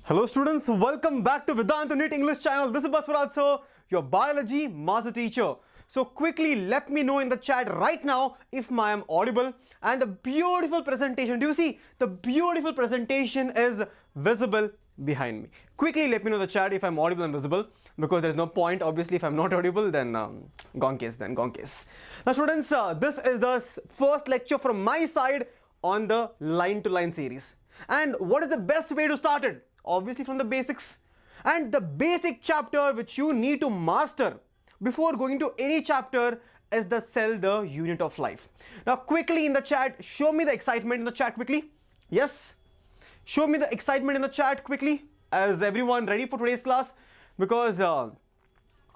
Hello students, welcome back to Vedantu NEET English channel. This is Baswaraj sir, your biology master teacher. So quickly let me know in the chat right now if I am audible, and the beautiful presentation, do you see the beautiful presentation is visible behind me? Quickly let me know in the chat if I'm audible and visible, because there's no point obviously if I'm not audible, then gone case. Now students, this is the first lecture from my side on the line to line series. And what is the best way to start it? Obviously from the basics. And the basic chapter which you need to master before going to any chapter is the cell, the unit of life. Now quickly in the chat, show me the excitement in the chat quickly. Yes, show me the excitement in the chat quickly. Is everyone ready for today's class? Because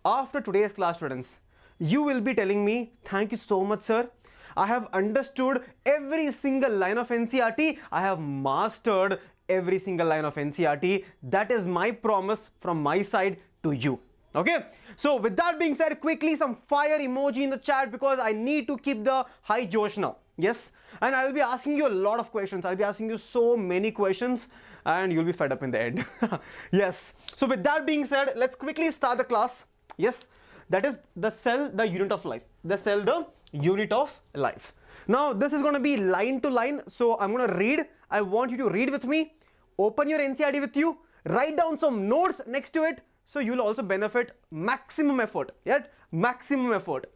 after today's class, students, you will be telling me, thank you so much sir, I have understood every single line of NCERT. I have mastered every single line of NCERT. That is my promise from my side to you. Okay. So with that being said, quickly some fire emoji in the chat, because I need to keep the high Josh now. Yes. And I will be asking you a lot of questions. I'll be asking you so many questions and you'll be fed up in the end. Yes. So with that being said, let's quickly start the class. Yes. That is the cell, the unit of life. The cell, the unit of life. Now this is going to be line to line, so I'm going to read. I want you to read with me. Open your NCERT with you, write down some notes next to it, so you'll also benefit maximum effort. Yet maximum effort.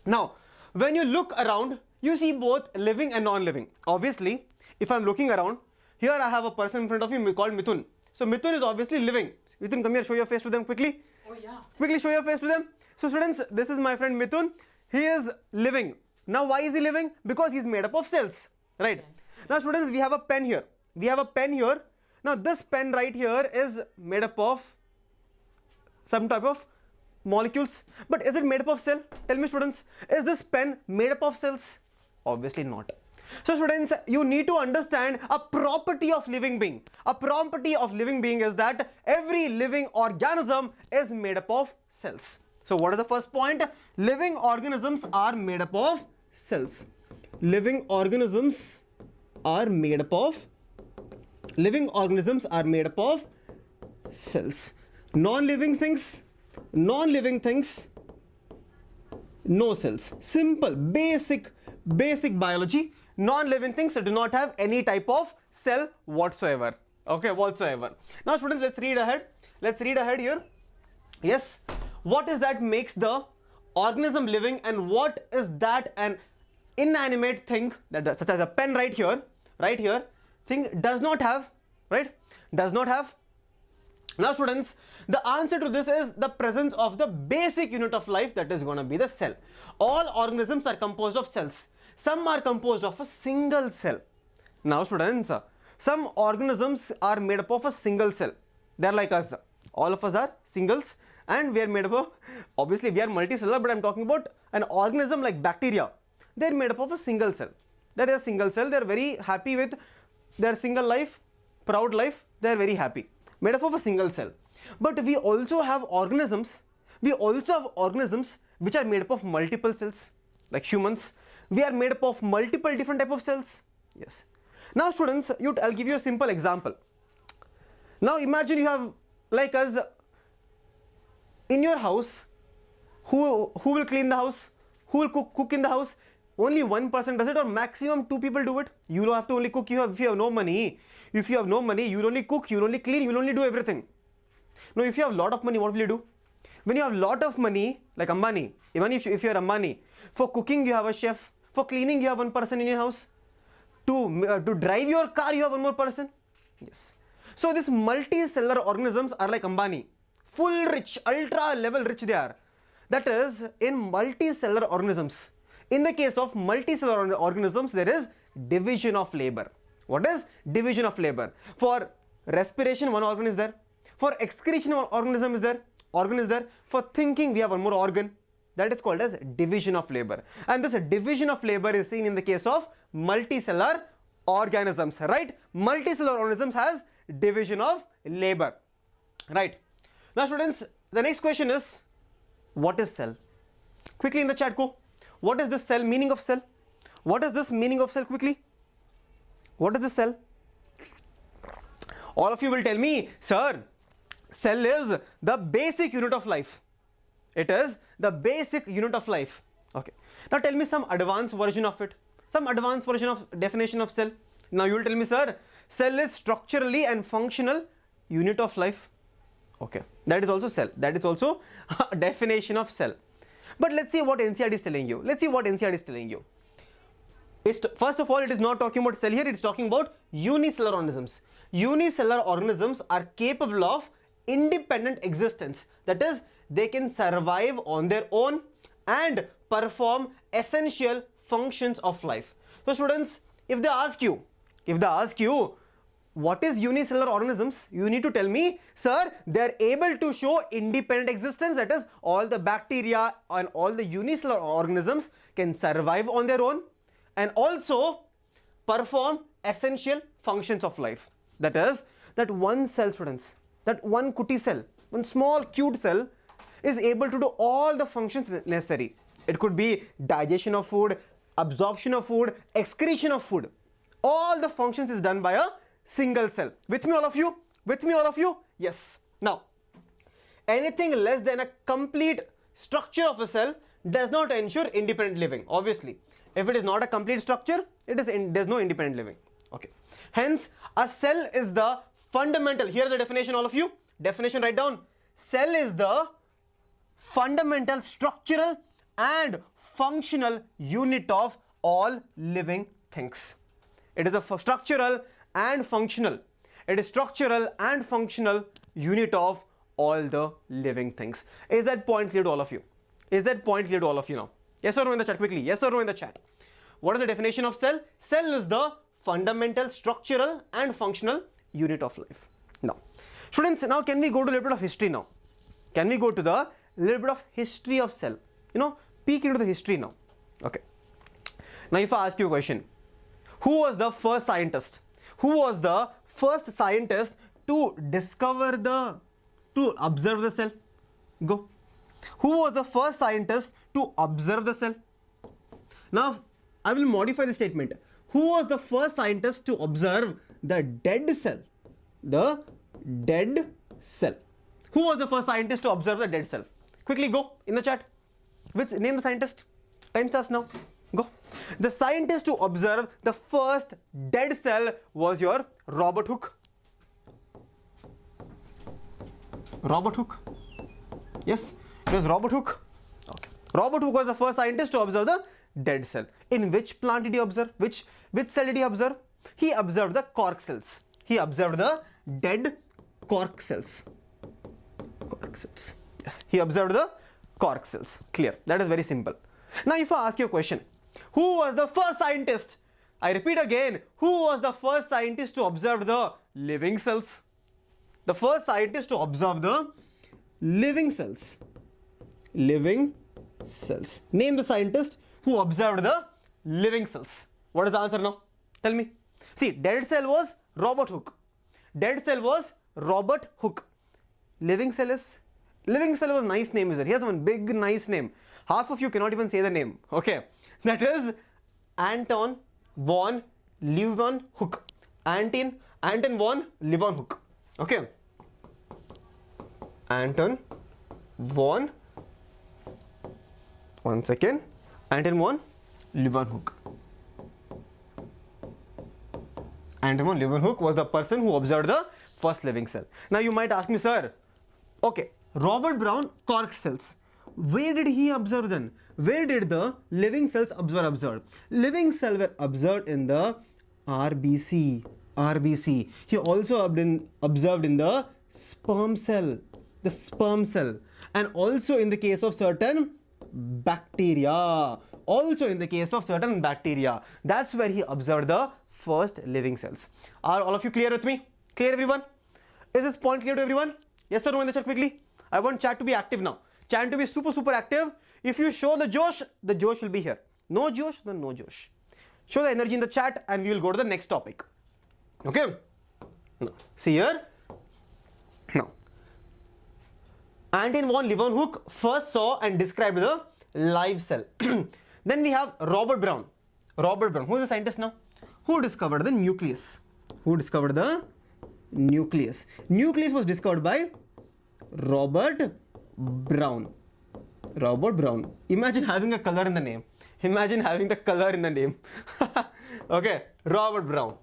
Now when you look around, you see both living and non-living. Obviously if I'm looking around, here I have a person in front of me called Mithun. So Mithun is obviously living. Mithun, come here, show your face to them quickly. Oh yeah. Quickly show your face to them. So students, this is my friend Mithun. He is living. Now why is he living? Because he is made up of cells, right? Okay. Now students, we have a pen here. We have a pen here. Now this pen right here is made up of some type of molecules. But is it made up of cell? Tell me students, is this pen made up of cells? Obviously not. So students, you need to understand a property of living being. A property of living being is that every living organism is made up of cells. So what is the first point? Living organisms are made up of cells. Living organisms are made up of cells. Non-living things, no cells. Simple, basic biology. Non-living things do not have any type of cell whatsoever. Okay, whatsoever. Now students, let's read ahead. Let's read ahead here. Yes. What is that makes the organism living, and what is that an inanimate thing, that such as a pen right here, thing does not have, right? Does not have. Now students, the answer to this is the presence of the basic unit of life, that is going to be the cell. All organisms are composed of cells. Some are composed of a single cell. Now students, some organisms are made up of a single cell. They are like us. All of us are singles. And we are made up of, obviously we are multicellular, but I'm talking about an organism like bacteria. They are made up of a single cell. That is a single cell. They are very happy with their single life, proud life. They are very happy. Made up of a single cell. But we also have organisms. which are made up of multiple cells, like humans. We are made up of multiple different type of cells. Yes. Now students, I'll give you a simple example. Now imagine you have, like us, in your house, who will clean the house? Who will cook in the house? Only one person does it, or maximum two people do it. You don't have to only cook. If you have no money, you'll only cook, you'll only clean, you'll only do everything. Now if you have a lot of money, what will you do? When you have a lot of money, like Ambani, even if you are Ambani, for cooking you have a chef, for cleaning you have one person in your house, to drive your car you have one more person. Yes. So these multicellular organisms are like Ambani. Full rich, ultra level rich they are. That is in multicellular organisms. In the case of multicellular organisms, there is division of labor. What is division of labor? For respiration, one organ is there. For excretion, one organ is there. For thinking, we have one more organ. That is called as division of labor. And this division of labor is seen in the case of multicellular organisms, right? Multicellular organisms has division of labor, right? Now students, the next question is, what is cell? Quickly in the chat go. What is this cell? Meaning of cell? What is this meaning of cell? Quickly. What is the cell? All of you will tell me, sir, cell is the basic unit of life. It is the basic unit of life. Okay. Now tell me some advanced version of it. Some advanced version of definition of cell. Now you will tell me, sir, cell is structurally and functional unit of life. Okay. That is also cell. That is also a definition of cell. But let's see what NCERT is telling you. Let's see what NCERT is telling you. First of all, it is not talking about cell here. It is talking about unicellular organisms. Unicellular organisms are capable of independent existence. That is, they can survive on their own and perform essential functions of life. So students, if they ask you what is unicellular organisms, you need to tell me, sir, they are able to show independent existence. That is, all the bacteria and all the unicellular organisms can survive on their own and also perform essential functions of life. That is, that one cell, students, that one cutie cell, one small cute cell is able to do all the functions necessary. It could be digestion of food, absorption of food, excretion of food. All the functions is done by a single cell. With me all of you? With me all of you? Yes. Now, anything less than a complete structure of a cell does not ensure independent living. Obviously, if it is not a complete structure, there's no independent living. Okay. Hence, a cell is the fundamental. Here's the definition, all of you. Definition, write down. Cell is the fundamental structural and functional unit of all living things. It is a structural and functional. It is structural and functional unit of all the living things. Is that point clear to all of you? Is that point clear to all of you now? Yes or no in the chat quickly? Yes or no in the chat? What is the definition of cell? Cell is the fundamental structural and functional unit of life. Now, students, now can we go to a little bit of history now? Can we go to the little bit of history of cell? You know, peek into the history now. Okay. Now, if I ask you a question, who was the first scientist? Who was the first scientist to observe the cell? Go. Who was the first scientist to observe the cell? Now, I will modify the statement. Who was the first scientist to observe the dead cell? The dead cell. Who was the first scientist to observe the dead cell? Quickly go in the chat. Name the scientist. Time starts now. Go. The scientist to observe the first dead cell was your Robert Hooke. Robert Hooke. Yes, it was Robert Hooke. Okay. Robert Hooke was the first scientist to observe the dead cell. In which plant did he observe? Which cell did he observe? He observed the cork cells. He observed the dead cork cells. Cork cells. Yes, he observed the cork cells. Clear. That is very simple. Now, if I ask you a question, who was the first scientist? I repeat again, who was the first scientist to observe the living cells? The first scientist to observe the living cells. Living cells. Name the scientist who observed the living cells. What is the answer now? Tell me. See, dead cell was Robert Hooke. Dead cell was Robert Hooke. Living cell was nice name, is it? He has one big nice name. Half of you cannot even say the name. Okay. That is Anton von Leeuwenhoek. Anton von Leeuwenhoek. Okay. Anton von, one second, Anton von Leeuwenhoek. Anton von Leeuwenhoek was the person who observed the first living cell. Now you might ask me, sir, okay, Robert Brown, cork cells. Where did he observe them? Where did the living cells observed? Living cells were observed in the RBC. He also observed in the sperm cell. The sperm cell. And also in the case of certain bacteria. That's where he observed the first living cells. Are all of you clear with me? Clear, everyone? Is this point clear to everyone? Yes or no in the chat quickly? I want chat to be active now. Chat to be super active. If you show the Josh will be here. No Josh, then no Josh. Show the energy in the chat and we will go to the next topic. Okay? Now, see here. Now, Anton von Leeuwenhoek first saw and described the live cell. Then we have Robert Brown. Who is the scientist now? Who discovered the nucleus? nucleus. Nucleus was discovered by Robert Brown. Robert Brown. Imagine having a color in the name. Imagine having the color in the name. Okay, Robert Brown.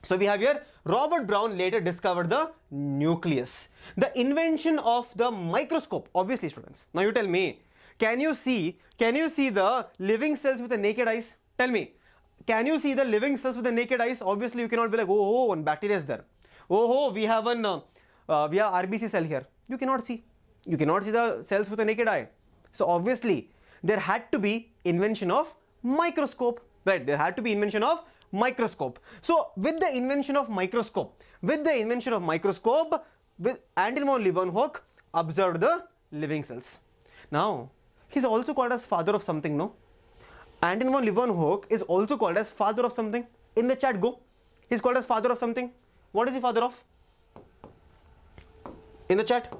So we have here Robert Brown later discovered the nucleus. The invention of the microscope. Obviously, students. Now you tell me, can you see the living cells with the naked eyes? Tell me, can you see the living cells with the naked eyes? Obviously, you cannot be like, oh, one bacteria is there. Oh, we have RBC cell here. You cannot see. You cannot see the cells with a naked eye. So obviously, there had to be invention of microscope, right? There had to be invention of microscope. So with the invention of microscope, Anton von Leeuwenhoek observed the living cells. Now, he's also called as father of something, no? Anton von Leeuwenhoek is also called as father of something. In the chat, go. He's called as father of something. What is he father of? In the chat.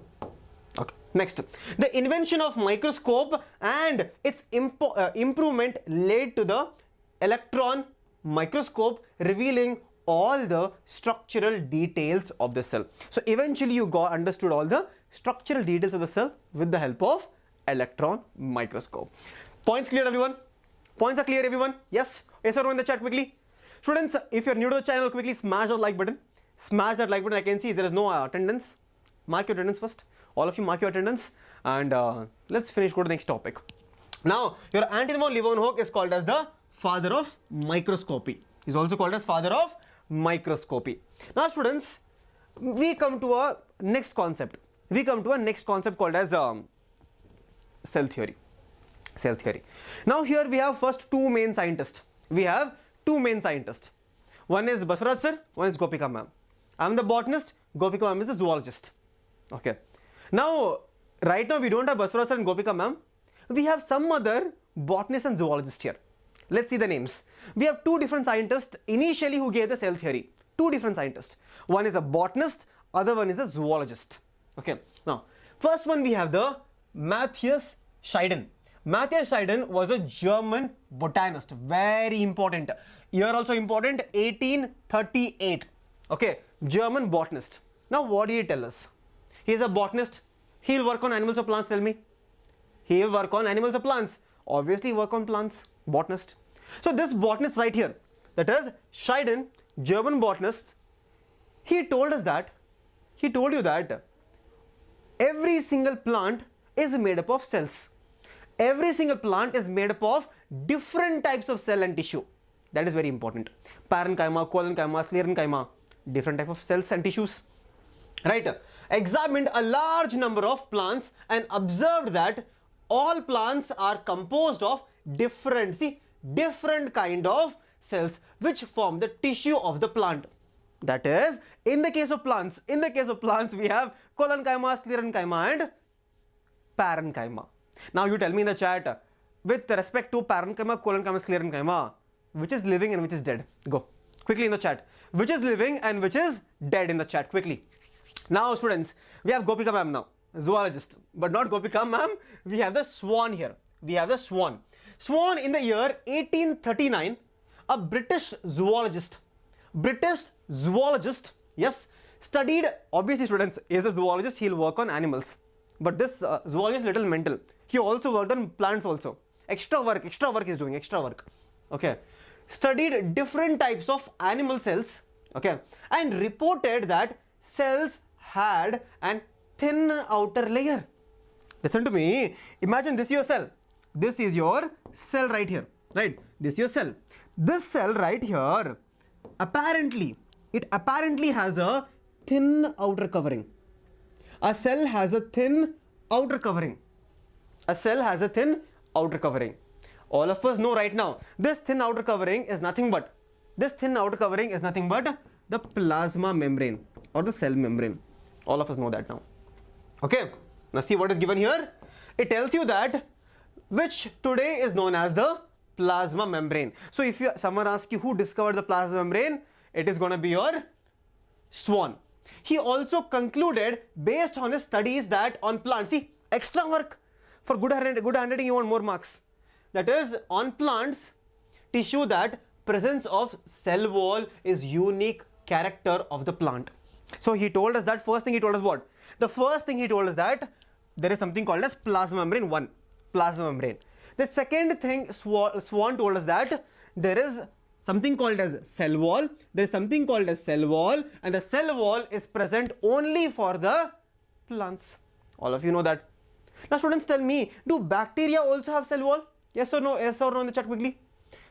Okay. Next, the invention of microscope and its improvement led to the electron microscope, revealing all the structural details of the cell. So eventually you understood all the structural details of the cell with the help of electron microscope. Points clear, everyone? Points are clear, everyone? Yes? Yes or no in the chat quickly? Students, if you're new to the channel, quickly smash that like button. Smash that like button. I can see there is no attendance. Mark your attendance first. All of you mark your attendance, and let's finish. Go to the next topic. Now, your Anton von Leeuwenhoek is called as the father of microscopy. He's also called as father of microscopy. Now, students, we come to a next concept. We come to a next concept called as cell theory. Cell theory. Now, here we have first two main scientists. We have two main scientists. One is Baswaraj sir, one is Gopika ma'am. I'm the botanist, Gopika ma'am is the zoologist. Okay. Now, right now we don't have Baswaraj sir and Gopika ma'am. We have some other botanist and zoologist here. Let's see the names. We have two different scientists initially who gave the cell theory. Two different scientists. One is a botanist, other one is a zoologist. Okay. Now, first one we have the Matthias Scheiden. Matthias Scheiden was a German botanist. Very important. Year also important, 1838. Okay. German botanist. Now, what did he tell us? He is a botanist. He'll work on animals or plants, tell me. He'll work on animals or plants. Obviously work on plants. Botanist. So this botanist right here, that is Scheiden, German botanist, he told you that every single plant is made up of cells. Every single plant is made up of different types of cell and tissue. That is very important. Parenchyma, collenchyma, sclerenchyma, different type of cells and tissues. Right? Examined a large number of plants and observed that all plants are composed of different kind of cells which form the tissue of the plant. That is, in the case of plants, we have collenchyma, sclerenchyma and parenchyma. Now you tell me in the chat, with respect to parenchyma, collenchyma, sclerenchyma, which is living and which is dead? Go quickly in the chat. Which is living and which is dead in the chat quickly. Now students, we have Gopika ma'am now, zoologist, but not Gopika ma'am, we have the swan here. We have the swan. Swan in the year 1839, a British zoologist, yes, studied, obviously students, is a zoologist, he'll work on animals. But this zoologist is little mental. He also worked on plants also. Extra work he's doing, extra work. Okay. Studied different types of animal cells, okay, and reported that cells had an thin outer layer. Listen to me. Imagine this is your cell. This is your cell right here, right? This is your cell. This cell right here, it apparently has a thin outer covering. A cell has a thin outer covering. All of us know right now, this thin outer covering is nothing but the plasma membrane or the cell membrane. All of us know that now. Okay. Now see what is given here. It tells you that which today is known as the plasma membrane. So if someone asks you who discovered the plasma membrane, it is going to be your swan. He also concluded based on his studies that on plants, see, extra work for good handwriting, you want more marks. That is, on plants, tissue that presence of cell wall is unique character of the plant. So he told us that first thing he told us what? The first thing he told us that there is something called as plasma membrane. One, plasma membrane. The second thing Swan told us that there is something called as cell wall. There is something called as cell wall, and the cell wall is present only for the plants. All of you know that. Now students, tell me, do bacteria also have cell wall? Yes or no? Yes or no in the chat quickly.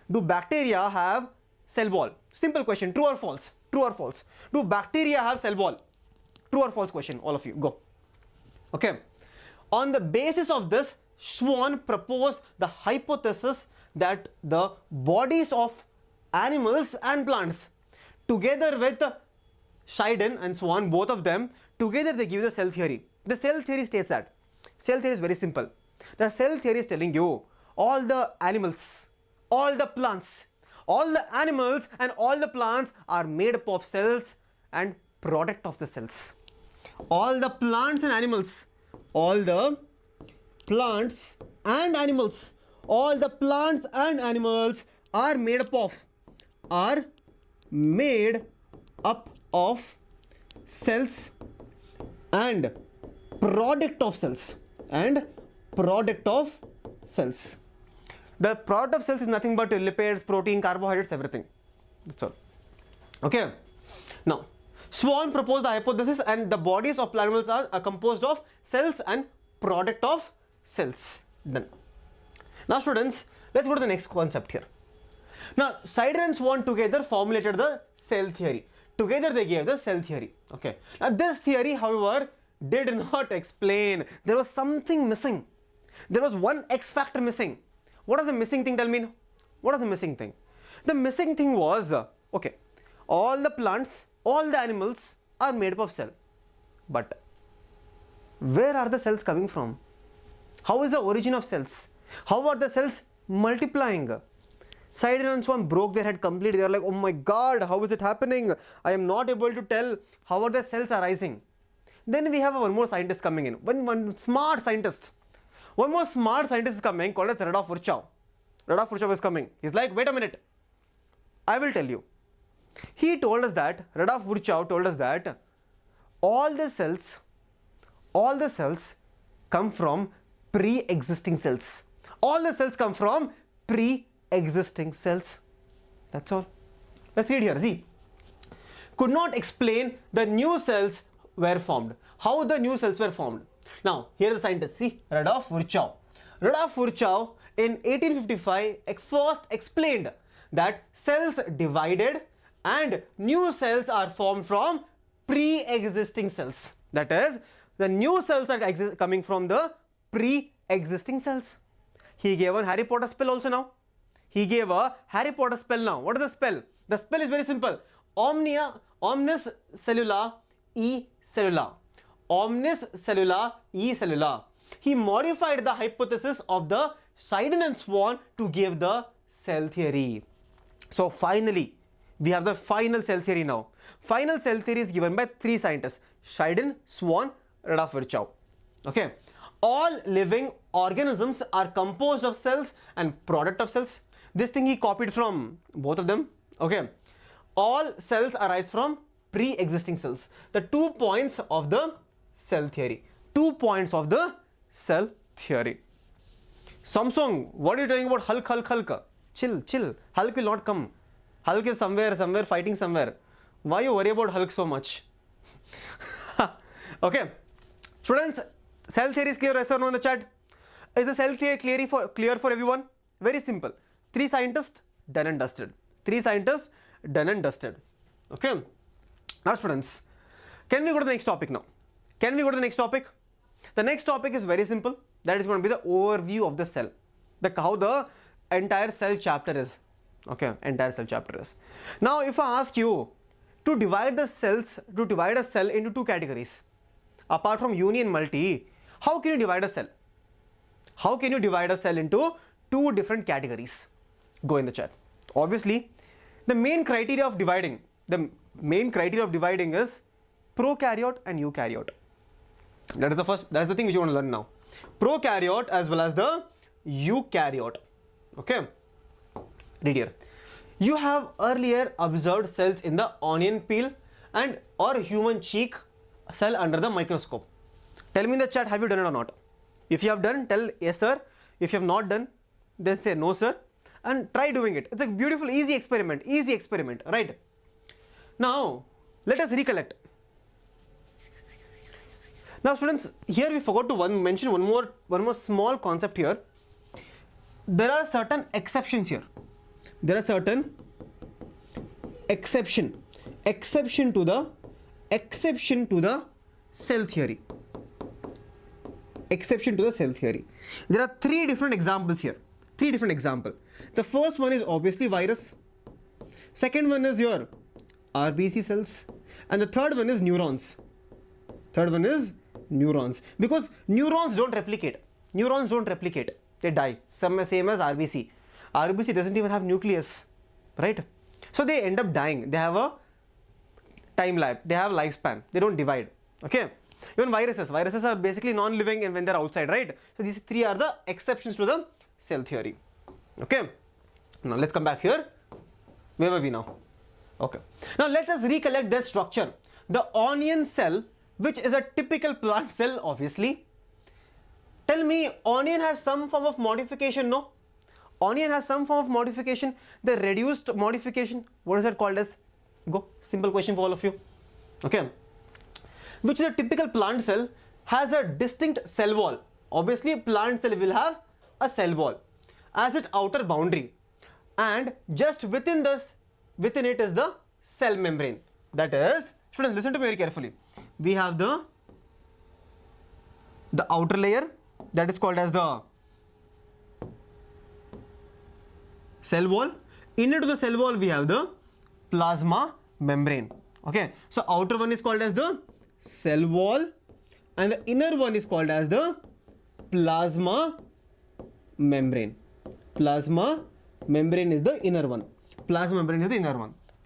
Do bacteria have cell wall? Simple question, true or false? True or false? Do bacteria have cell wall? True or false question, all of you, go. Okay. On the basis of this, Swan proposed the hypothesis that the bodies of animals and plants, together with Scheiden and Swan, both of them, together they give the cell theory. The cell theory states that, cell theory is very simple. The cell theory is telling you all the animals, all the plants, all the animals and all the plants are made up of cells and product of the cells. All the plants and animals, all the plants and animals, all the plants and animals are made up of cells and product of cells and product of cells. The product of cells is nothing but lipids, protein, carbohydrates, everything. That's all. Okay. Now, Swan proposed the hypothesis, and the bodies of animals are composed of cells and product of cells. Done. Now students, let's go to the next concept here. Now, Scheiden and Swan together formulated the cell theory. Together they gave the cell theory. Okay. Now this theory, however, did not explain. There was something missing. There was one X factor missing. What is the missing thing? Tell me. What is the missing thing? The missing thing was, okay, all the plants, all the animals are made up of cell. But where are the cells coming from? How is the origin of cells? How are the cells multiplying? Scheiden and Swan broke their head completely. They are like, oh my God, how is it happening? I am not able to tell how are the cells arising. Then we have one more scientist coming in. One smart scientist. One more smart scientist is coming called as Rudolf Virchow. Rudolf Virchow is coming. He's like, wait a minute. I will tell you. He told us that, Rudolf Virchow told us that all the cells come from pre-existing cells. All the cells come from pre-existing cells. That's all. Let's read here. See. Could not explain the new cells were formed. How the new cells were formed. Now, here is the scientist. See, Rudolf Virchow. Rudolf Virchow in 1855 first explained that cells divided and new cells are formed from pre-existing cells. That is, the new cells are coming from the pre-existing cells. He gave a Harry Potter spell also now. He gave a Harry Potter spell now. What is the spell? The spell is very simple. Omnis cellula e cellula. Omnis cellula e cellula. He modified the hypothesis of the Scheiden and Swan to give the cell theory. So finally, we have the final cell theory now. Final cell theory is given by three scientists: Scheiden, Swan, Rudolf Virchow. Okay. All living organisms are composed of cells and product of cells. This thing he copied from both of them. Okay. All cells arise from pre-existing cells. The 2 points of the cell theory. 2 points of the cell theory. Samsung, what are you telling about Hulk? Chill. Hulk will not come. Hulk is somewhere fighting somewhere. Why you worry about Hulk so much? Okay. Students, cell theory is clear, yes or no in the chat? Is the cell theory clear for everyone? Very simple. 3 scientists, done and dusted. 3 scientists, done and dusted. Okay. Now students, can we go to the next topic now? Can we go to the next topic? The next topic is very simple. That is going to be the overview of the cell. How the entire cell chapter is. Okay, entire cell chapter is. Now if I ask you to divide the cells, to divide a cell into 2 categories, apart from uni and multi, how can you divide a cell? How can you divide a cell into 2 different categories? Go in the chat. Obviously, the main criteria of dividing is prokaryote and eukaryote. That is the thing which you want to learn now. Prokaryote as well as the eukaryote. Okay. Read here. You have earlier observed cells in the onion peel and or human cheek cell under the microscope? Tell me in the chat, have you done it or not? If you have done, tell yes sir. If you have not done, then say no sir, and try doing it. It's a beautiful, easy experiment, right? Now let us recollect. Now students, here we forgot to mention one more small concept here. There are certain exceptions here. There are certain exception to the cell theory. Exception to the cell theory. There are three different examples here. The first one is obviously virus. Second one is your RBC cells, and the third one is neurons. Because neurons don't replicate. They die. Same as RBC. RBC doesn't even have nucleus, right? So they end up dying. They have a time life. They have lifespan. They don't divide. Okay. Even viruses are basically non-living and when they're outside, right? So these three are the exceptions to the cell theory. Okay. Now let's come back here. Where were we now? Okay. Now let us recollect their structure. The onion cell, which is a typical plant cell, obviously. Tell me, onion has some form of modification, no? Onion has some form of modification. The reduced modification, what is that called as? Go. Simple question for all of you. Okay. Which is a typical plant cell, has a distinct cell wall. Obviously, plant cell will have a cell wall as its outer boundary, and just within it is the cell membrane. That is, students, listen to me very carefully. We have the outer layer, that is called as the cell wall. Inner to the cell wall we have the plasma membrane. Okay, so outer one is called as the cell wall and the inner one is called as the plasma membrane. Plasma membrane is the inner one.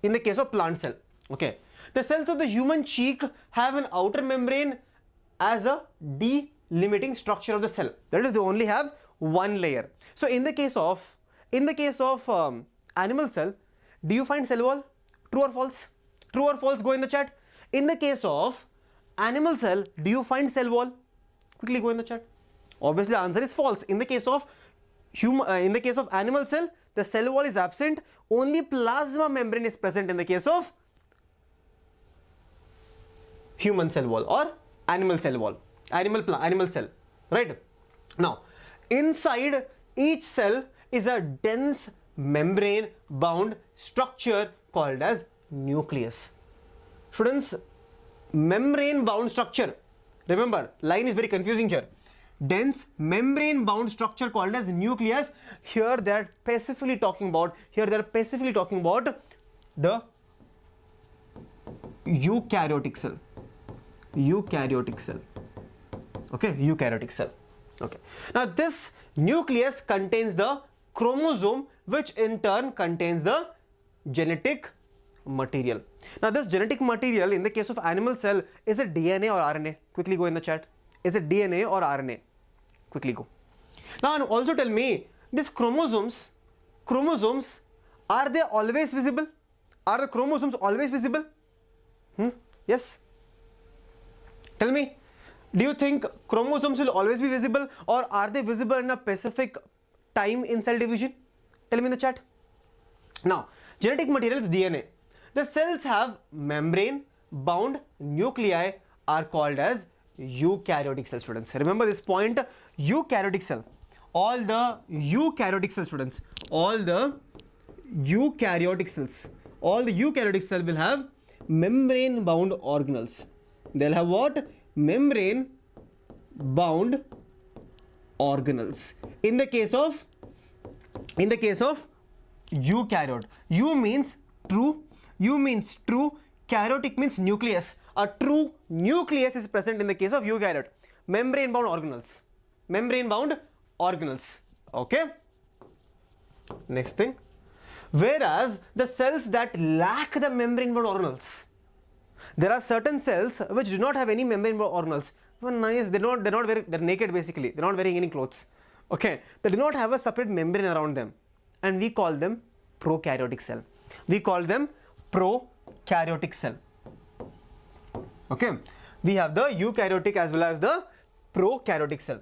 In the case of plant cell. Okay, the cells of the human cheek have an outer membrane as a delimiting structure of the cell. That is, they only have one layer. So in the case of animal cell, do you find cell wall? True or false? True or false? Go in the chat. In the case of animal cell, do you find cell wall? Quickly go in the chat. Obviously the answer is false. In the case of animal cell, the cell wall is absent. Only plasma membrane is present in the case of human cell wall or animal cell wall. Animal cell, right? Now, inside each cell is a dense membrane bound structure called as nucleus. Students, membrane bound structure, remember, line is very confusing here. Dense membrane bound structure called as nucleus. Here they are specifically talking about the eukaryotic cell. Okay, eukaryotic cell. Okay, now this nucleus contains the chromosome, which in turn contains the genetic material. Now this genetic material in the case of animal cell, is it DNA or RNA? Quickly go in the chat. Is it DNA or RNA? Quickly go. Now, and also tell me, these chromosomes, are they always visible? Are the chromosomes always visible? Yes? Tell me, do you think chromosomes will always be visible, or are they visible in a specific time in cell division? Tell me in the chat. Now, genetic material is DNA. The cells have membrane bound nuclei are called as eukaryotic cell, students. Remember this point, eukaryotic cell. All the eukaryotic cell, students, all the eukaryotic cells will have membrane bound organelles. They'll have what? Membrane bound organelles. In the case of eukaryote, U means true, karyotic means nucleus. A true nucleus is present in the case of eukaryote. Membrane bound organelles. Okay. Next thing. Whereas the cells that lack the membrane bound organelles, there are certain cells which do not have any membrane bound organelles. Nice. They're naked basically. They're not wearing any clothes. Okay. They do not have a separate membrane around them, and we call them prokaryotic cell. Okay, we have the eukaryotic as well as the prokaryotic cell.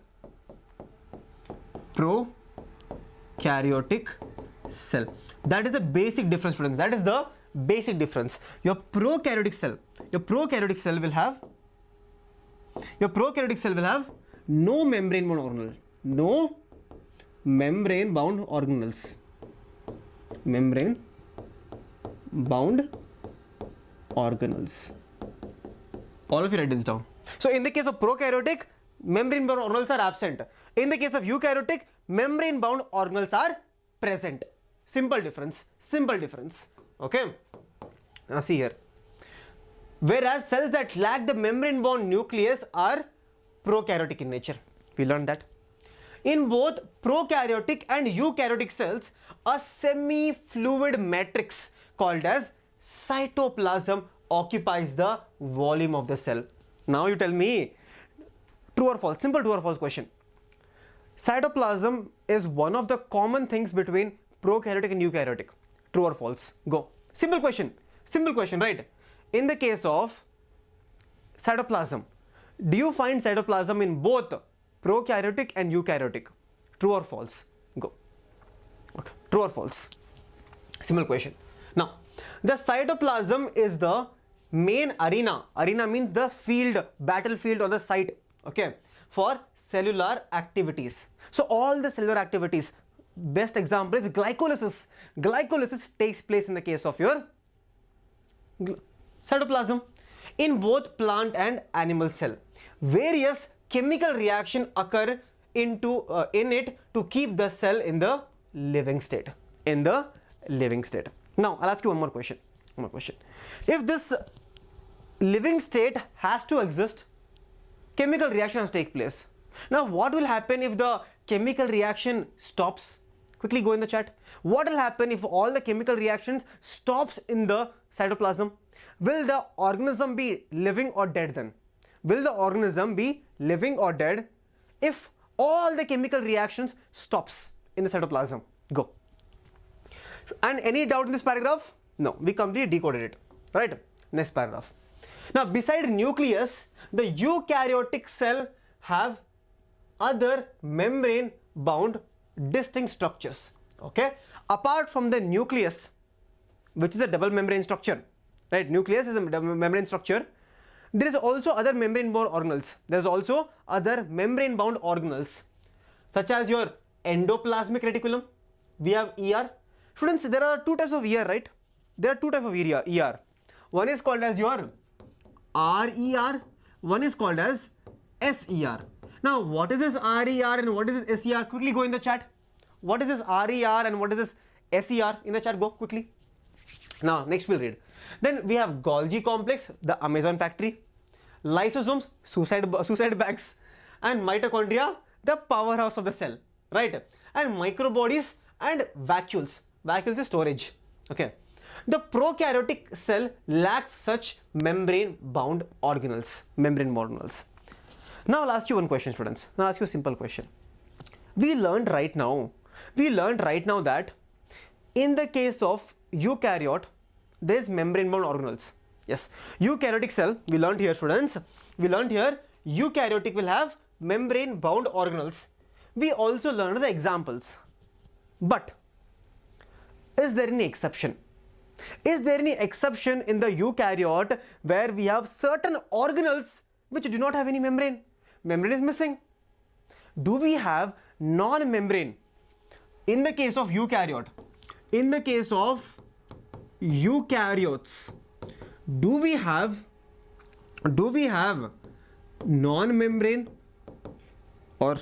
Prokaryotic cell. That is the basic difference, students. That is the basic difference. Your prokaryotic cell will have no membrane bound organelle. No membrane bound organelles. Membrane bound organelles. All of you write this down. So in the case of prokaryotic, membrane bound organelles are absent. In the case of eukaryotic, membrane bound organelles are present. Simple difference. Simple difference. Okay. Now see here. Whereas cells that lack the membrane bound nucleus are prokaryotic in nature. We learned that. In both prokaryotic and eukaryotic cells, a semi-fluid matrix called as cytoplasm occupies the volume of the cell. Now you tell me, true or false? Simple true or false question. Cytoplasm is one of the common things between prokaryotic and eukaryotic. True or false? Go. Simple question, right? In the case of cytoplasm, do you find cytoplasm in both prokaryotic and eukaryotic? True or false? Go. Okay. True or false? Simple question. Now, the cytoplasm is the main arena. Arena means the field, battlefield or the site, okay, for cellular activities. So all the cellular activities, best example is glycolysis. Glycolysis takes place in the case of your cytoplasm. In both plant and animal cell, various chemical reaction occur in it to keep the cell in the living state. Now I'll ask you one more question. If this living state has to exist, chemical reaction has to take place. Now what will happen if the chemical reaction stops? Quickly go in the chat. What will happen if all the chemical reactions stops in the cytoplasm? Will the organism be living or dead then? Will the organism be living or dead if all the chemical reactions stops in the cytoplasm? Go. And any doubt in this paragraph? No, we completely decoded it, right? Next paragraph. Now, beside nucleus, the eukaryotic cell have other membrane bound distinct structures, okay? Apart from the nucleus, which is a double membrane structure, right? Nucleus is a membrane structure. There is also other membrane bound organelles. There is also other membrane bound organelles, such as your endoplasmic reticulum. We have ER. Students, there are two types of ER, right? There are two types of ER. One is called as your RER. One is called as SER. Now, what is this RER and what is this SER? Quickly go in the chat. What is this RER and what is this SER? In the chat, go quickly. Now, next we'll read. Then we have Golgi complex, the Amazon factory, lysosomes, suicide bags, and mitochondria, the powerhouse of the cell, right? And microbodies and vacuoles. Vacuoles is storage, okay? The prokaryotic cell lacks such membrane bound organelles, Now I'll ask you one question, students. Now I'll ask you a simple question. We learned right now that in the case of eukaryote, there is membrane bound organelles. Yes, eukaryotic cell, we learned here, students. We learned here eukaryotic will have membrane bound organelles. We also learned the examples. But is there any exception? Is there any exception in the eukaryote where we have certain organelles which do not have any membrane? Membrane is missing. Do we have non-membrane? In the case of eukaryote, in the case of eukaryotes, do we have non-membrane or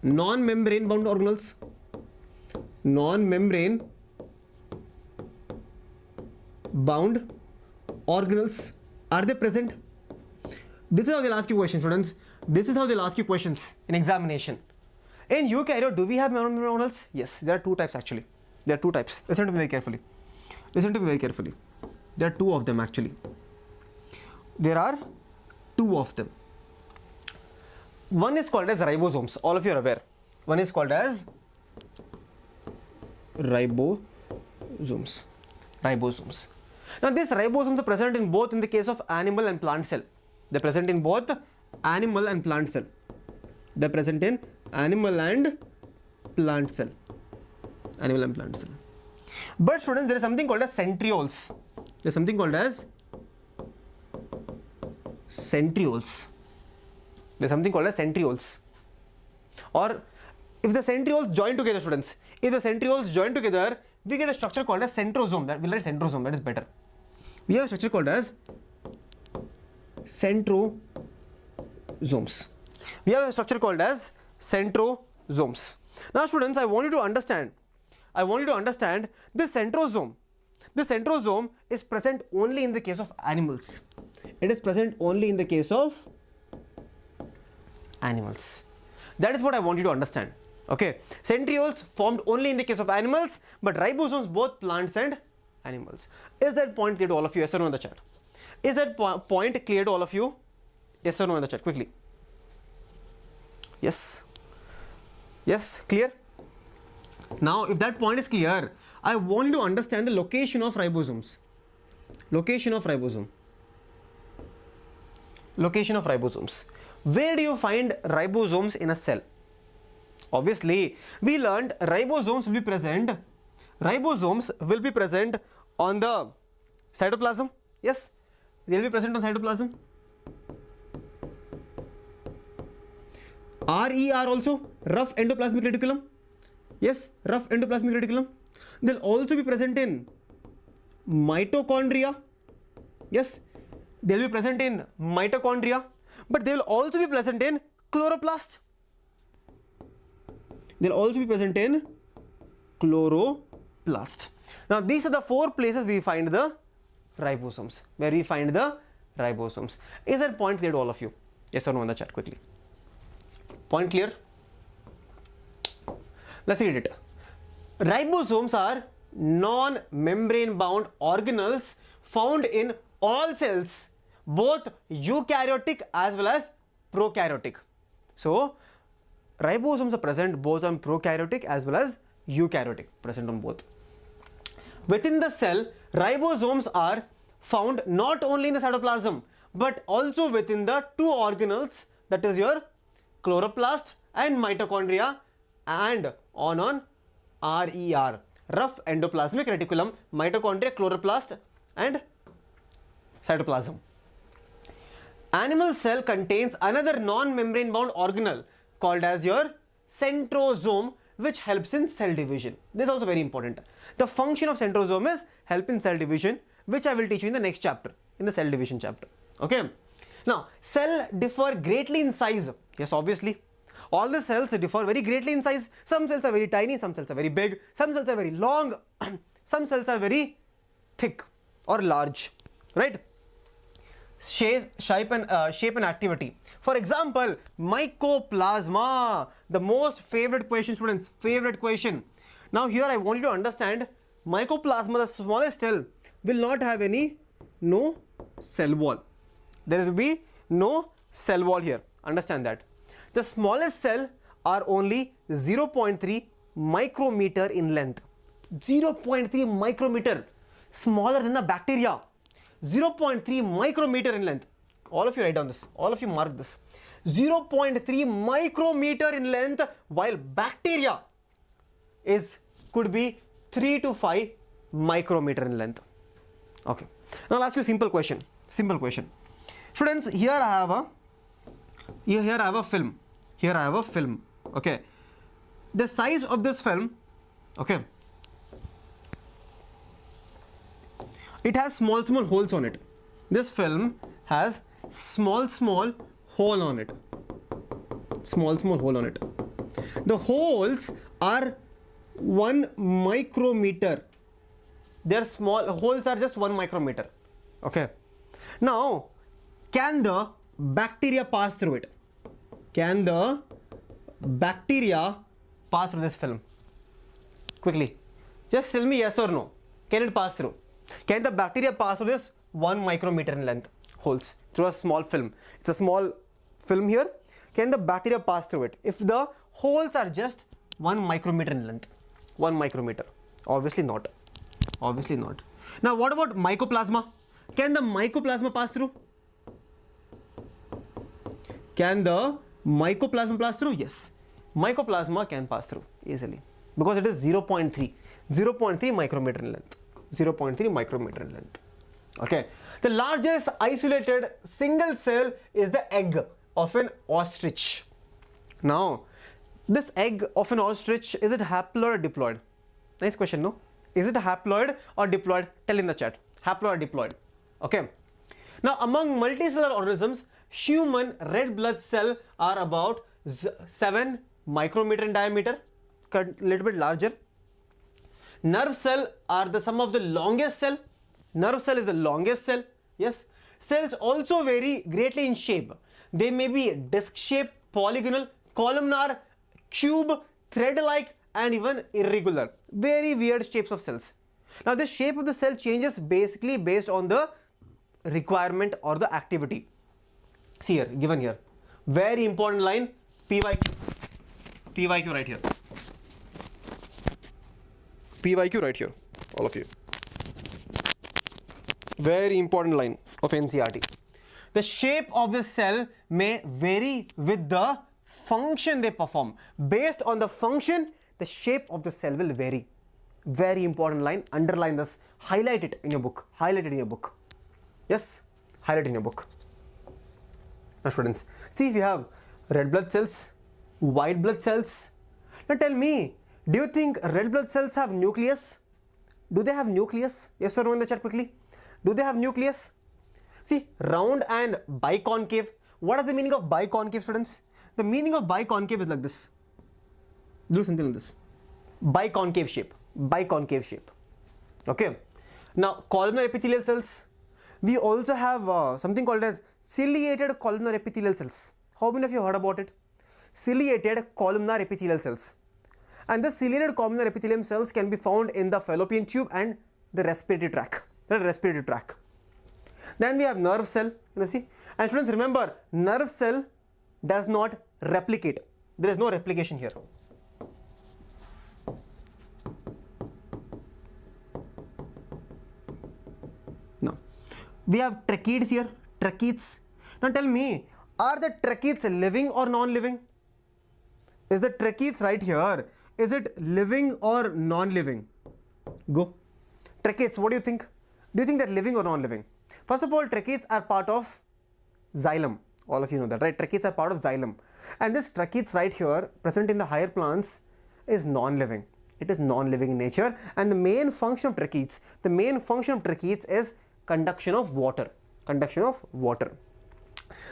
non-membrane bound organelles? Non-membrane bound organelles, are they present? This is how they'll ask you questions, students. This is how they'll ask you questions in examination. In eukaryote, do we have membrane organelles? Yes, there are two types actually. There are two types. Listen to me very carefully. There are two of them actually. There are two of them. One is called as ribosomes. All of you are aware. One is called as ribosomes. Now these ribosomes are present in both in the case of animal and plant cell. They're present in both animal and plant cell. They're present in animal and plant cell. Animal and plant cell. But students, there is something called as centrioles. There's something called as centrioles. There's something called as centrioles. Or if the centrioles join together, students, if the centrioles join together, we get a structure called as centrosome. That we'll write centrosome, that is better. We have a structure called as centrosomes. We have a structure called as centrosomes. Now students, I want you to understand this centrosome. This centrosome is present only in the case of animals. It is present only in the case of animals. That is what I want you to understand. Okay, centrioles formed only in the case of animals, but ribosomes both plants and animals. Is that point clear to all of you? Yes or no in the chat? Is that point clear to all of you? Yes or no in the chat? Quickly. Yes. Yes, clear? Now, if that point is clear, I want you to understand the location of ribosomes. Location of ribosome. Location of ribosomes. Where do you find ribosomes in a cell? Obviously, we learned ribosomes will be present. Ribosomes will be present on the cytoplasm. Yes, they will be present on cytoplasm. RER also, rough endoplasmic reticulum. Yes, rough endoplasmic reticulum. They'll also be present in mitochondria. Yes, they'll be present in mitochondria, but they will also be present in chloroplast. They'll also be present in chloroplast. Now, these are the 4 places we find the ribosomes. Where we find the ribosomes. Is that point clear to all of you? Yes or no in the chat quickly. Point clear? Let's read it. Ribosomes are non-membrane bound organelles found in all cells, both eukaryotic as well as prokaryotic. So, ribosomes are present both on prokaryotic as well as eukaryotic, present on both. Within the cell, ribosomes are found not only in the cytoplasm but also within the 2 organelles, that is your chloroplast and mitochondria, and on RER, rough endoplasmic reticulum, mitochondria, chloroplast and cytoplasm. Animal cell contains another non-membrane bound organelle called as your centrosome, which helps in cell division. This is also very important. The function of centrosome is help in cell division, which I will teach you in the next chapter, in the cell division chapter. Okay. Now, cell differ greatly in size. Yes, obviously. All the cells differ very greatly in size. Some cells are very tiny, some cells are very big, some cells are very long, some cells are very thick or large, right? Shape and activity. For example, mycoplasma, the most favorite question, students, favorite question. Now here I want you to understand mycoplasma, the smallest cell, will not have no cell wall. There will be no cell wall here. Understand that. The smallest cell are only 0.3 micrometer in length. 0.3 micrometer, smaller than the bacteria. 0.3 micrometer in length. All of you write down this. All of you mark this. 0.3 micrometer in length, while bacteria could be 3 to 5 micrometer in length. Okay. Now I'll ask you a simple question. Simple question. Students, here I have a film. Here I have a film. Okay. The size of this film, okay, it has small holes on it. This film has small hole on it. Small hole on it. The holes are 1 micrometer. Their small holes are just 1 micrometer. Okay. Now, can the bacteria pass through it? Can the bacteria pass through this film? Quickly. Just tell me yes or no. Can it pass through? Can the bacteria pass through this 1 micrometer in length holes through a small film? It's a small film here. Can the bacteria pass through it if the holes are just 1 micrometer in length? 1 micrometer. Obviously not. Obviously not. Now what about mycoplasma? Can the mycoplasma pass through? Can the mycoplasma pass through? Yes. Mycoplasma can pass through easily because it is 0.3 micrometer in length. 0.3 micrometer in length. Okay. The largest isolated single cell is the egg of an ostrich. Now, this egg of an ostrich, is it haploid or diploid? Nice question, no? Is it haploid or diploid? Tell in the chat. Haploid or diploid? Okay. Now, among multicellular organisms, human red blood cell are about 7 micrometer in diameter, a little bit larger. Nerve cell are the some of the longest cell. Nerve cell is the longest cell. Yes. Cells also vary greatly in shape. They may be disc shaped, polygonal, columnar, cube, thread-like, and even irregular. Very weird shapes of cells. Now, the shape of the cell changes basically based on the requirement or the activity. See here, given here. Very important line, PYQ. PYQ right here. PYQ right here, all of you. Very important line of NCERT. The shape of the cell may vary with the function they perform. Based on the function, the shape of the cell will vary. Very important line. Underline this. Highlight it in your book. Highlight it in your book. Yes, highlight in your book. Now students, see if you have red blood cells, white blood cells. Now tell me, do you think red blood cells have nucleus? Do they have nucleus? Yes or no in the chat quickly. Do they have nucleus? See, round and biconcave. What is the meaning of biconcave, students? The meaning of biconcave is like this. Do something like this. Biconcave shape. Biconcave shape. Okay. Now, columnar epithelial cells. We also have something called as ciliated columnar epithelial cells. How many of you heard about it? Ciliated columnar epithelial cells. And the ciliated columnar epithelium cells can be found in the fallopian tube and the respiratory tract. Then we have nerve cell, you see. And students, remember, nerve cell does not replicate. There is no replication here. No. We have tracheids here, tracheids. Now tell me, are the tracheids living or non-living? Is the tracheids right here, is it living or non-living? Go. Tracheids, what do you think? Do you think they're living or non-living? First of all, tracheids are part of xylem. All of you know that, right? Tracheids are part of xylem. And this tracheids right here, present in the higher plants, is non-living. It is non-living in nature. And the main function of tracheids, is conduction of water. Conduction of water.